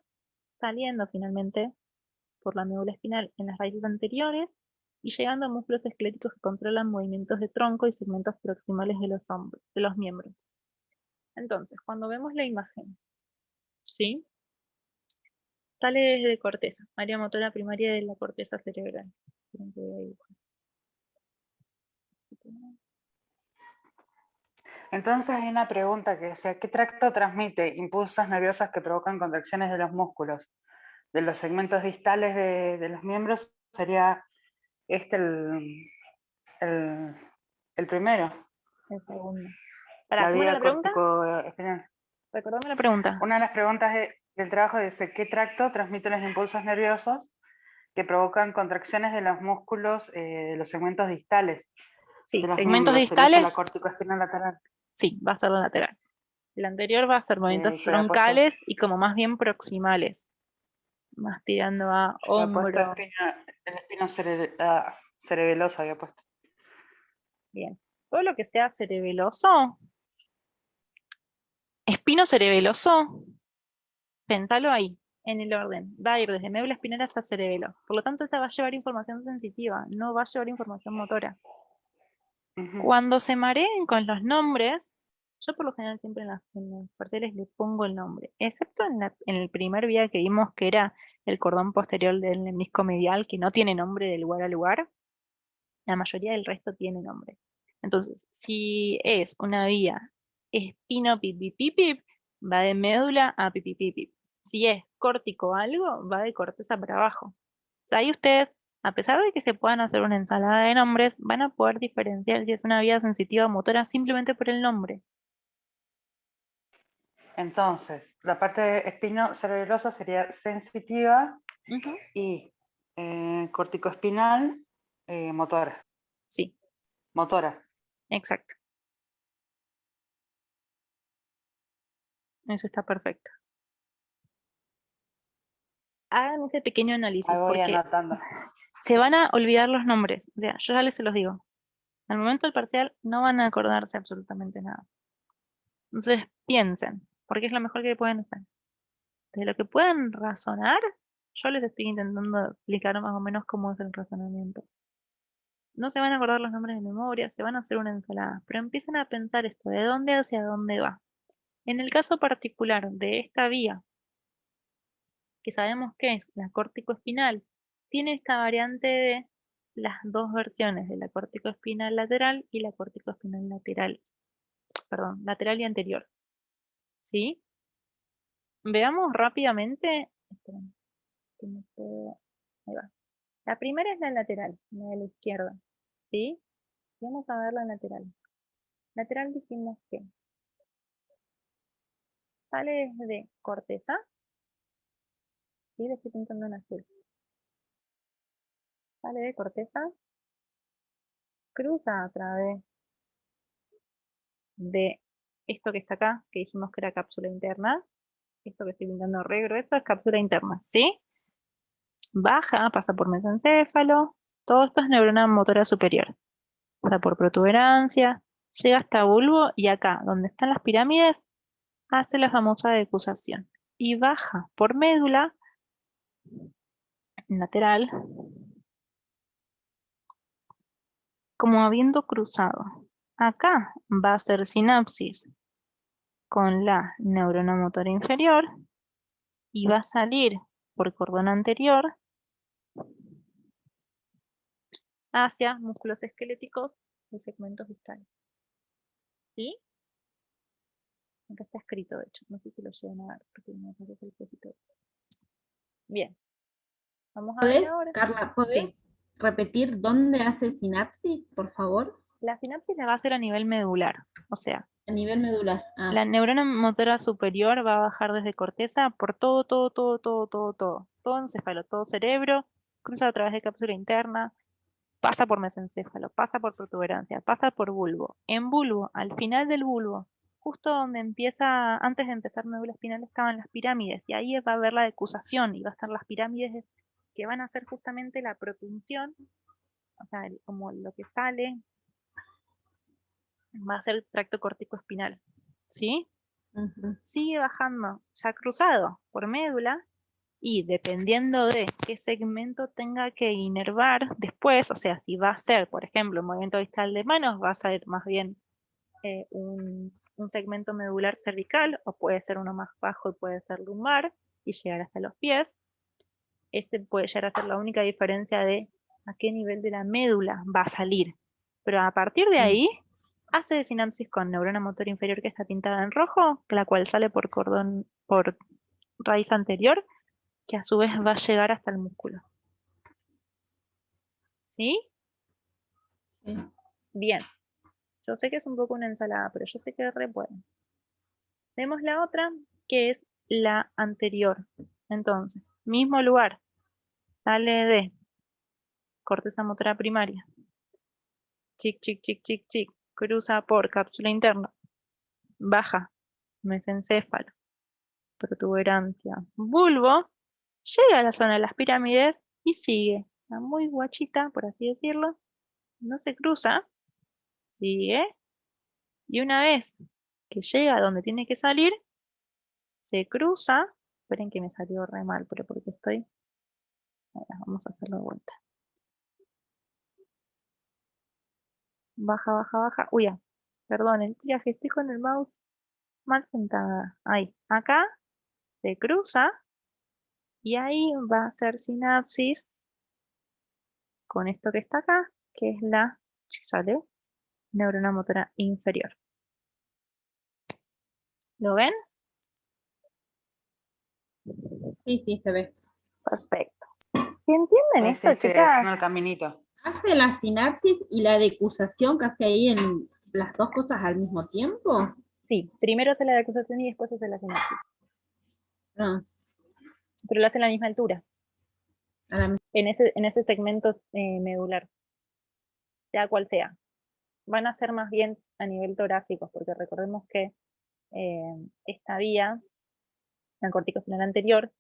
saliendo finalmente por la médula espinal en las raíces anteriores y llegando a músculos esqueléticos que controlan movimientos de tronco y segmentos proximales de los miembros. Entonces, cuando vemos la imagen, ¿sí? Sale desde corteza, área motora primaria de la corteza cerebral. Entonces hay una pregunta que decía, ¿qué tracto transmite impulsos nerviosos que provocan contracciones de los músculos? De los segmentos distales de los miembros sería este el primero. El segundo. La ¿Cómo era vía la pregunta? córtico-espinal. Recordame la pregunta. Una de las preguntas del trabajo dice, ¿qué tracto transmite los impulsos nerviosos que provocan contracciones de los músculos de los segmentos distales? Sí, De los segmentos miembros? ¿Sería distales. la córtico-espinal lateral? Sí, va a ser la lateral. El anterior va a ser movimientos Yo había puesto, troncales y como más bien proximales. Más tirando a hombro. el espino cerebeloso había puesto. Bien. Todo lo que sea cerebeloso, espino cerebeloso, pensalo ahí, en el orden. Va a ir desde médula espinal hasta cerebelo. Por lo tanto, esa va a llevar información sensitiva, no va a llevar información motora. Cuando se mareen con los nombres, yo por lo general siempre en los carteles le pongo el nombre, excepto en el primer vía que vimos que era el cordón posterior del menisco medial, que no tiene nombre de lugar a lugar. La mayoría del resto tiene nombre. Entonces, si es una vía espino pipipipip, va de médula a pipipipip. Si es córtico algo, va de corteza para abajo. O sea, ahí ustedes, a pesar de que se puedan hacer una ensalada de nombres, van a poder diferenciar si es una vía sensitiva o motora simplemente por el nombre. Entonces, la parte de espino cerebelosa sería sensitiva Ujú. Y corticoespinal, motora. Sí, Motora. exacto. Eso está perfecto. Hagan ese pequeño análisis Ahí voy porque anotando. se van a olvidar los nombres. O sea, yo ya les se los digo. Al momento del parcial no van a acordarse absolutamente nada. Entonces piensen, porque es lo mejor que pueden hacer. De lo que puedan razonar, yo les estoy intentando explicar más o menos cómo es el razonamiento. No se van a acordar los nombres de memoria, se van a hacer una ensalada, pero empiecen a pensar esto, de dónde hacia dónde va. En el caso particular de esta vía, que sabemos que es la córtico-espinal, tiene esta variante de las dos versiones de la córtico-espinal lateral y la córtico-espinal lateral, perdón, lateral y anterior. ¿Sí? Veamos rápidamente. Esperen, que no puedo- ahí va. La primera es la lateral, la de la izquierda. ¿Sí? Vamos a ver la lateral. Lateral dijimos que sale desde corteza. ¿Sí? Le estoy pintando en azul. Sale de corteza, cruza a través de esto que está acá, que dijimos que era cápsula interna. Esto que estoy pintando re grueso es cápsula interna, ¿sí? Baja, pasa por mesencéfalo. Todo esto es neurona motora superior. Pasa por protuberancia, llega hasta bulbo y acá, donde están las pirámides, hace la famosa decusación. Y baja por médula lateral, como habiendo cruzado. Acá va a ser sinapsis con la neurona motora inferior y va a salir por cordón anterior hacia músculos esqueléticos y segmentos distales. ¿Sí? Acá está escrito, de hecho. No sé si lo llegan a ver, porque no sé si es el expositor. Bien. Vamos a ver ¿Podés, ahora. Carla, podés repetir dónde hace sinapsis, por favor? La sinapsis la va a hacer a nivel medular. O sea, A nivel medular. Ah, la neurona motora superior va a bajar desde corteza por todo encéfalo, todo cerebro, cruza a través de cápsula interna, pasa por mesencéfalo, pasa por protuberancia, pasa por bulbo. En bulbo, al final del bulbo, justo donde empieza, antes de empezar médula espinal estaban las pirámides, y ahí va a haber la decusación, y va a estar las pirámides que van a hacer justamente la protunción, o sea, como lo que sale, va a ser el tracto corticoespinal, ¿sí? Sigue bajando, ya cruzado por médula, y dependiendo de qué segmento tenga que inervar después, o sea, si va a ser, por ejemplo, un movimiento distal de manos, va a ser más bien un segmento medular cervical, o puede ser uno más bajo y puede ser lumbar, y llegar hasta los pies. Este puede llegar a ser la única diferencia de a qué nivel de la médula va a salir. Pero a partir de ahí, hace de sinapsis con neurona motora inferior que está pintada en rojo, la cual sale por cordón, por raíz anterior, que a su vez va a llegar hasta el músculo. ¿Sí? sí. Bien. Yo sé que es un poco una ensalada, pero yo sé que re pueden. Vemos la otra, que es la anterior. Entonces, mismo lugar. Sale de corteza motora primaria. Chic, chic, chic, chic, chic. Cruza por cápsula interna. Baja. Mesencéfalo. Protuberancia. Bulbo. Llega a la zona de las pirámides y sigue. Está muy guachita, por así decirlo. No se cruza. Sigue. Y una vez que llega a donde tiene que salir, se cruza. Esperen que me salió re mal, pero porque estoy. Ahora, vamos a hacerlo de vuelta. Baja, baja, baja. Uy, ya. Perdón, el viaje, estoy con el mouse mal sentada. Ahí. Acá se cruza y ahí va a hacer sinapsis con esto que está acá, que es la, ¿sale? Neurona motora inferior. ¿Lo ven? Sí, sí, se ve. Perfecto. ¿Se entienden esto, Estoy chicas? haciendo el caminito. ¿Hace la sinapsis y la decusación casi ahí en las dos cosas al mismo tiempo? Sí, primero hace la decusación y después hace la sinapsis. Ah, Pero lo hace a la misma altura. en ese segmento medular, sea cual sea. Van a ser más bien a nivel torácico, porque recordemos que esta vía, la corticoespinal anterior,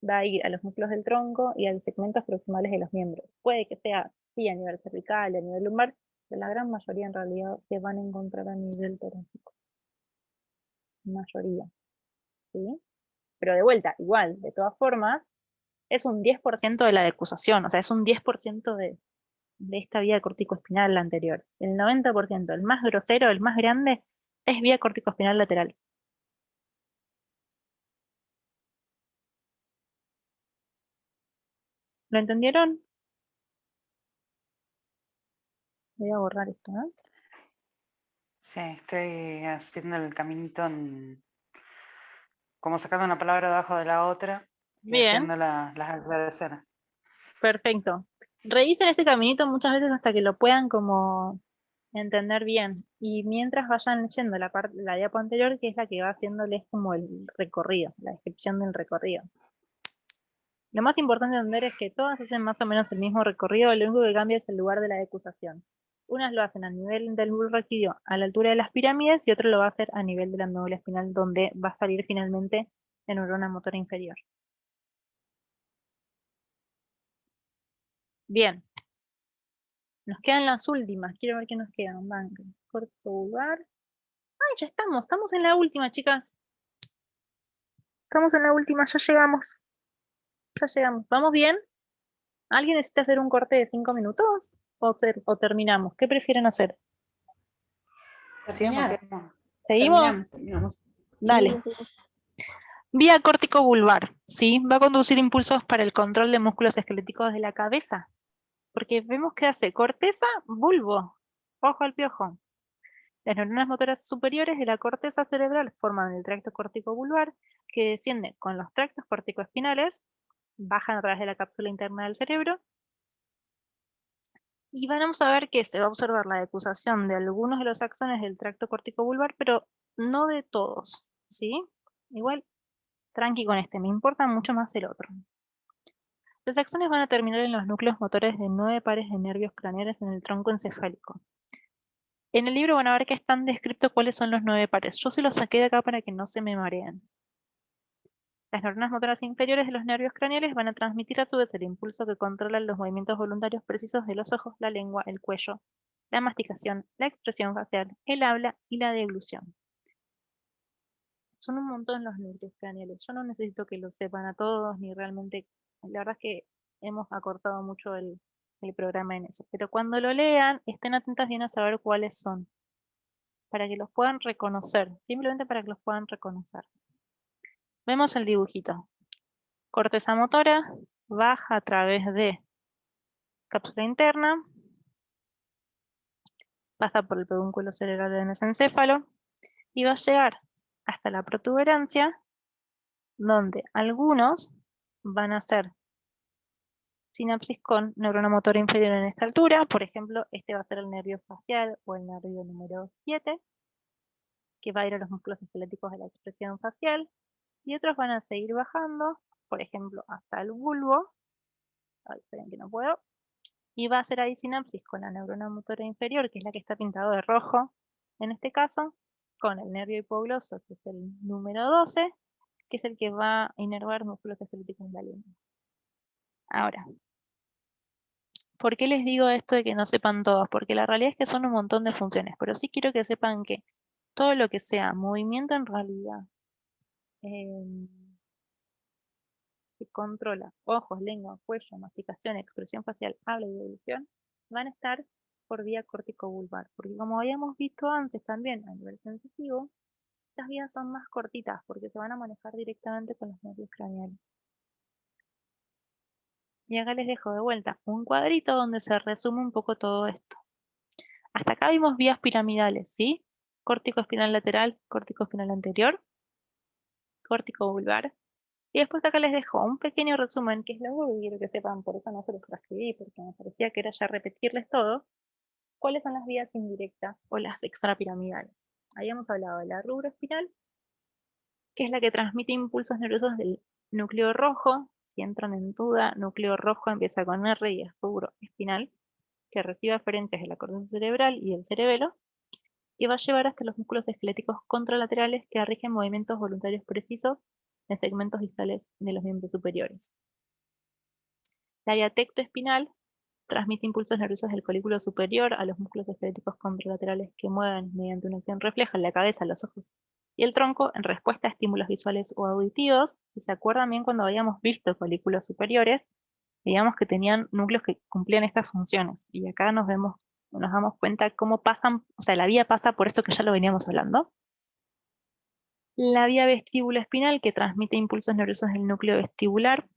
va a ir a los núcleos del tronco y a los segmentos proximales de los miembros. Puede que sea, sí, a nivel cervical, a nivel lumbar, pero la gran mayoría en realidad se van a encontrar a nivel torácico. Mayoría, ¿sí? Pero de vuelta, igual, de todas formas, es un 10% de la decusación, o sea, es un 10% de esta vía corticoespinal anterior. El 90%, el más grosero, el más grande, es vía corticoespinal lateral. ¿Lo entendieron? Voy a borrar esto, ¿no? Sí, estoy haciendo el caminito como sacando una palabra debajo de la otra y Bien, haciendo las aclaraciones. perfecto. Revisen este caminito muchas veces hasta que lo puedan como entender bien. Y mientras vayan leyendo la diapo anterior, que es la que va haciéndoles como el recorrido, la descripción del recorrido. Lo más importante de entender es que todas hacen más o menos el mismo recorrido, lo único que cambia es el lugar de la decusación. Unas lo hacen a nivel del bulbo raquídeo a la altura de las pirámides y otro lo va a hacer a nivel de la médula espinal donde va a salir finalmente la neurona motora inferior. Bien. Nos quedan las últimas. Quiero ver qué nos quedan. Banco, corto vulvar. ¡Ay, ya estamos! Estamos en la última, chicas. Estamos en la última, ya llegamos. Ya llegamos. ¿Vamos bien? ¿Alguien necesita hacer un corte de 5 minutos? ¿O terminamos? ¿Qué prefieren hacer? Sigamos, Terminar. sigamos. ¿Seguimos? Terminamos. Dale. Vía córtico vulvar, ¿sí? Va a conducir impulsos para el control de músculos esqueléticos de la cabeza. Porque vemos que hace corteza, bulbo. Ojo al piojo. Las neuronas motoras superiores de la corteza cerebral forman el tracto corticobulbar que desciende con los tractos corticoespinales, bajan a través de la cápsula interna del cerebro y vamos a ver que se va a observar la decusación de algunos de los axones del tracto corticobulbar, pero no de todos, ¿sí? Igual, tranqui con este, me importa mucho más el otro. Los axones van a terminar en los núcleos motores de 9 pares de nervios craneales en el tronco encefálico. En el libro van a ver que están descritos cuáles son los 9 pares. Yo se los saqué de acá para que no se me mareen. Las neuronas motoras inferiores de los nervios craneales van a transmitir a su vez el impulso que controla los movimientos voluntarios precisos de los ojos, la lengua, el cuello, la masticación, la expresión facial, el habla y la deglución. Son un montón los núcleos craneales. Yo no necesito que lo sepan a todos, ni realmente... La verdad es que hemos acortado mucho el programa en eso. Pero cuando lo lean, estén atentas bien a saber cuáles son. Para que los puedan reconocer. Simplemente para que los puedan reconocer. Vemos el dibujito. Corteza motora baja a través de cápsula interna, pasa por el pedúnculo cerebral del mesencéfalo y va a llegar hasta la protuberancia, donde algunos van a hacer sinapsis con neurona motora inferior en esta altura. Por ejemplo, este va a ser el nervio facial o el nervio número 7, que va a ir a los músculos esqueléticos de la expresión facial, y otros van a seguir bajando, por ejemplo, hasta el bulbo. Ay, esperen que no puedo. Y va a hacer ahí sinapsis con la neurona motora inferior, que es la que está pintado de rojo, en este caso, con el nervio hipogloso, que es el número 12, que es el que va a inervar músculos esqueléticos de la lengua. Ahora, ¿por qué les digo esto de que no sepan todos? Porque la realidad es que son un montón de funciones, pero sí quiero que sepan que todo lo que sea movimiento en realidad, que controla ojos, lengua, cuello, masticación, expresión facial, habla y deglución, van a estar por vía corticobulbar, porque como habíamos visto antes también a nivel sensitivo, estas vías son más cortitas porque se van a manejar directamente con los nervios craneales. Y acá les dejo de vuelta un cuadrito donde se resume un poco todo esto. Hasta acá vimos vías piramidales, ¿sí? Córtico espinal lateral, córtico espinal anterior, corticobulbar. Y después acá les dejo un pequeño resumen, que es lo único que quiero que sepan, por eso no se los transcribí, porque me parecía que era ya repetirles todo. ¿Cuáles son las vías indirectas o las extrapiramidales? Habíamos hablado de la rubroespinal, que es la que transmite impulsos nerviosos del núcleo rojo, si entran en duda, núcleo rojo empieza con R y es rubro espinal, que recibe aferencias de la corteza cerebral y el cerebelo, que va a llevar hasta los músculos esqueléticos contralaterales que rigen movimientos voluntarios precisos en segmentos distales de los miembros superiores. La vía tectoespinal transmite impulsos nerviosos del colículo superior a los músculos esqueléticos contralaterales que mueven mediante una acción refleja en la cabeza, los ojos y el tronco en respuesta a estímulos visuales o auditivos. Si se acuerdan bien cuando habíamos visto colículos superiores, digamos que tenían núcleos que cumplían estas funciones. Y acá nos damos cuenta cómo pasan, o sea, la vía pasa por esto que ya lo veníamos hablando. La vía vestibuloespinal, que transmite impulsos nerviosos del núcleo vestibular,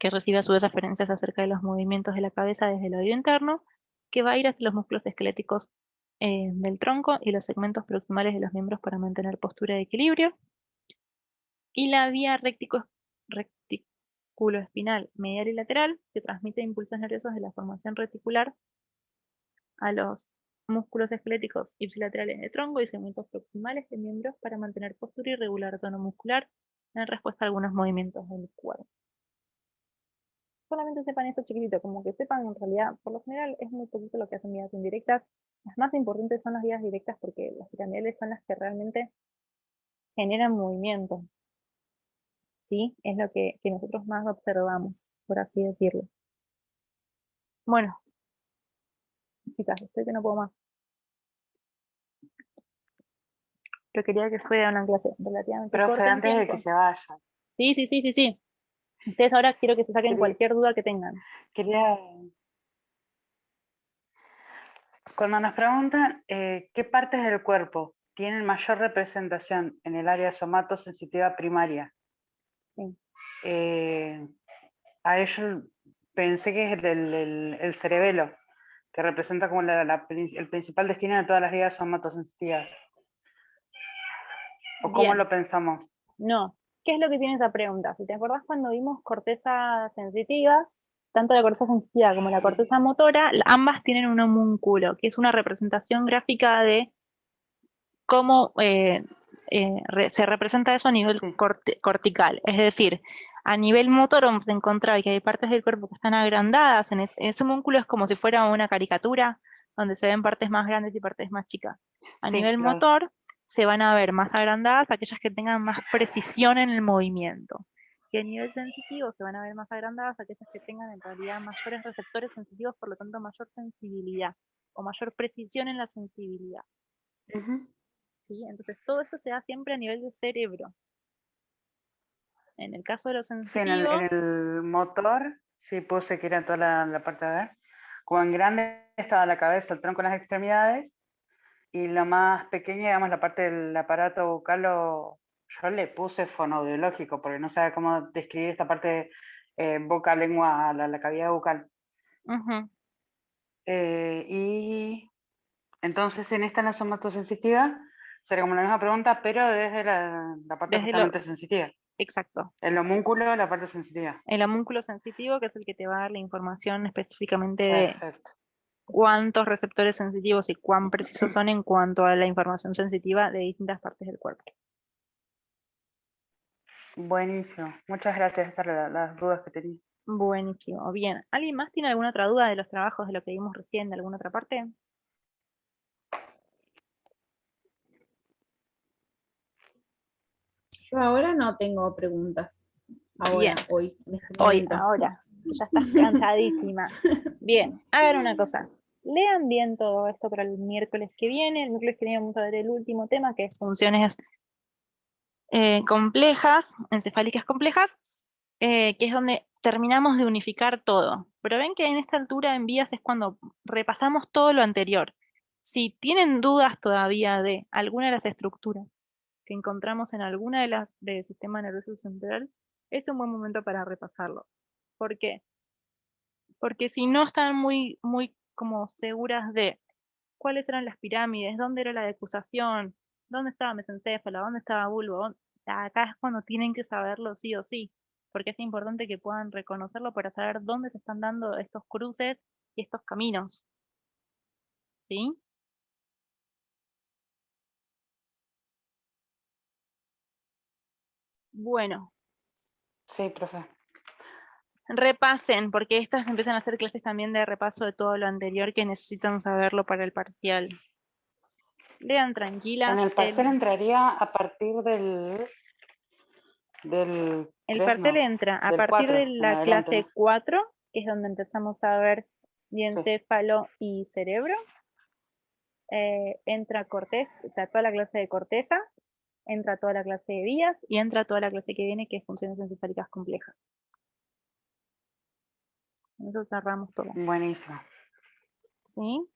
que recibe a su vez referencias acerca de los movimientos de la cabeza desde el oído interno, que va a ir hasta los músculos esqueléticos del tronco y los segmentos proximales de los miembros para mantener postura de equilibrio. Y la vía reticuloespinal medial y lateral, que transmite impulsos nerviosos de la formación reticular a los músculos esqueléticos ipsilaterales del tronco y segmentos proximales de miembros para mantener postura y regular tono muscular en respuesta a algunos movimientos del cuerpo. Solamente sepan eso chiquitito, como que sepan en realidad, por lo general es muy poquito lo que hacen vías indirectas. Las más importantes son las vías directas porque las piramidales son las que realmente generan movimiento. ¿Sí? Es lo que nosotros más observamos, por así decirlo. Bueno, chicas, estoy que no puedo más. Pero quería que fuera una clase relativamente Profe, corta en antes de tiempo. que se vaya, Sí. Ustedes ahora quiero que se saquen Quería- cualquier duda que tengan. quería, cuando nos preguntan qué partes del cuerpo tienen mayor representación en el área somatosensitiva primaria, Sí. a ello pensé que es el cerebelo, que representa como el principal destino de todas las vías somatosensitivas. ¿O cómo Bien. lo pensamos? No. ¿Qué es lo que tiene esa pregunta? Si te acordás cuando vimos corteza sensitiva, tanto la corteza sensitiva como la corteza motora, ambas tienen un homúnculo, que es una representación gráfica de cómo se representa eso a nivel Sí. cortical. Es decir, a nivel motor vamos a encontrar que hay partes del cuerpo que están agrandadas. Ese homúnculo es como si fuera una caricatura, donde se ven partes más grandes y partes más chicas. A Sí, nivel motor se van a ver más agrandadas aquellas que tengan más precisión en el movimiento. Y a nivel sensitivo se van a ver más agrandadas aquellas que tengan en realidad mayores receptores sensitivos, por lo tanto mayor sensibilidad o mayor precisión en la sensibilidad. Ujú. ¿Sí? Entonces todo esto se da siempre a nivel de cerebro. En el caso de lo Sí, en sensitivo, el motor, sí puse que era toda la parte de ver. Como en grande estaba la cabeza, el tronco, las extremidades, y lo más pequeño, digamos, la parte del aparato bucal, yo le puse fonoaudiológico, porque no sabía cómo describir esta parte boca, lengua, la cavidad bucal. ujú, Y entonces en esta la somatosensitiva sería como la misma pregunta, pero desde la parte desde lo justamente sensitiva. exacto. El homúnculo, la parte sensitiva. El homúnculo sensitivo, que es el que te va a dar la información específicamente de Perfecto. cuántos receptores sensitivos y cuán precisos son en cuanto a la información sensitiva de distintas partes del cuerpo. Buenísimo. Muchas gracias. Esas eran las dudas que tenía. Buenísimo. Bien. ¿Alguien más tiene alguna otra duda de los trabajos de lo que vimos recién de alguna otra parte? Yo ahora no tengo preguntas. Ahora, Bien. hoy, en este Hoy, momento. ahora, que ya estás cansadísima. Bien, hagan una cosa. Lean bien todo esto para el miércoles que viene. El miércoles que viene vamos a ver el último tema, que es funciones complejas, encefálicas complejas, que es donde terminamos de unificar todo. Pero ven que en esta altura en vías es cuando repasamos todo lo anterior. Si tienen dudas todavía de alguna de las estructuras que encontramos en alguna de las del sistema nervioso central, es un buen momento para repasarlo. ¿Por qué? Porque si no están muy como seguras de cuáles eran las pirámides, dónde era la decusación, dónde estaba mesencéfalo, dónde estaba bulbo, acá es cuando tienen que saberlo sí o sí, porque es importante que puedan reconocerlo para saber dónde se están dando estos cruces y estos caminos. ¿Sí? Bueno, Sí, profe. repasen, porque estas empiezan a hacer clases también de repaso de todo lo anterior que necesitan saberlo para el parcial. Lean tranquilas. En el parcial entraría a partir del El 3, parcial no, entra a del partir 4 de en la adelante, clase ¿no? 4, que es donde empezamos a ver diencéfalo y cerebro. Entra corteza, o sea, toda la clase de corteza, entra toda la clase de vías y entra toda la clase que viene, que es funciones encefálicas complejas. Eso cerramos todo. Buenísimo. ¿Sí?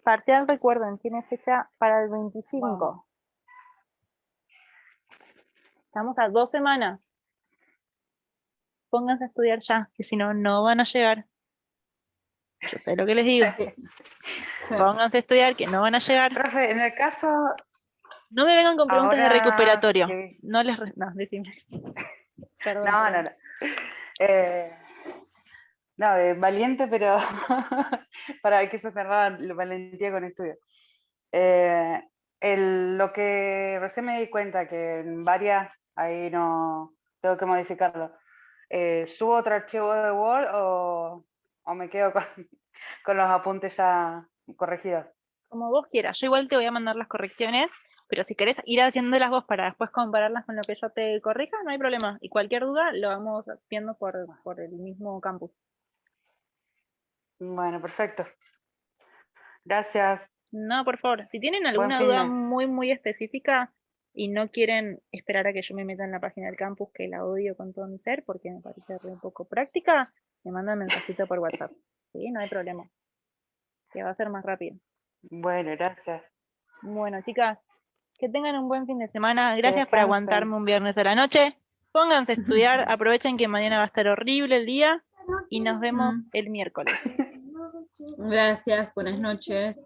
Parcial, recuerden, tiene fecha para el 25. Wow. Estamos a 2 semanas. Pónganse a estudiar ya, que si no, no van a llegar. Yo sé lo que les digo. Pónganse a estudiar, que no van a llegar. Profe, en el caso, No me vengan con preguntas de ahora recuperatorio. que- No les... No, decime. Perdón. No, perdón. no, no. No, valiente, pero para que se cerraba la valentía con estudio. Lo que recién me di cuenta que en varias ahí no tengo que modificarlo. ¿Subo otro archivo de Word o me quedo con los apuntes ya corregidos? Como vos quieras. Yo igual te voy a mandar las correcciones, pero si querés ir haciéndolas vos para después compararlas con lo que yo te corrija, no hay problema. Y cualquier duda lo vamos viendo por el mismo campus. Bueno, perfecto. Gracias. No, por favor. Si tienen Buen alguna fin duda de. muy específica y no quieren esperar a que yo me meta en la página del campus, que la odio con todo mi ser porque me parece re poco práctica, me mandan mensajito por WhatsApp. Sí, no hay problema. Que va a ser más rápido. Bueno, gracias. Bueno, chicas, que tengan un buen fin de semana. Que Gracias por descansen. aguantarme un viernes a la noche. Pónganse a estudiar, aprovechen que mañana va a estar horrible el día y nos vemos el miércoles. Gracias, buenas noches.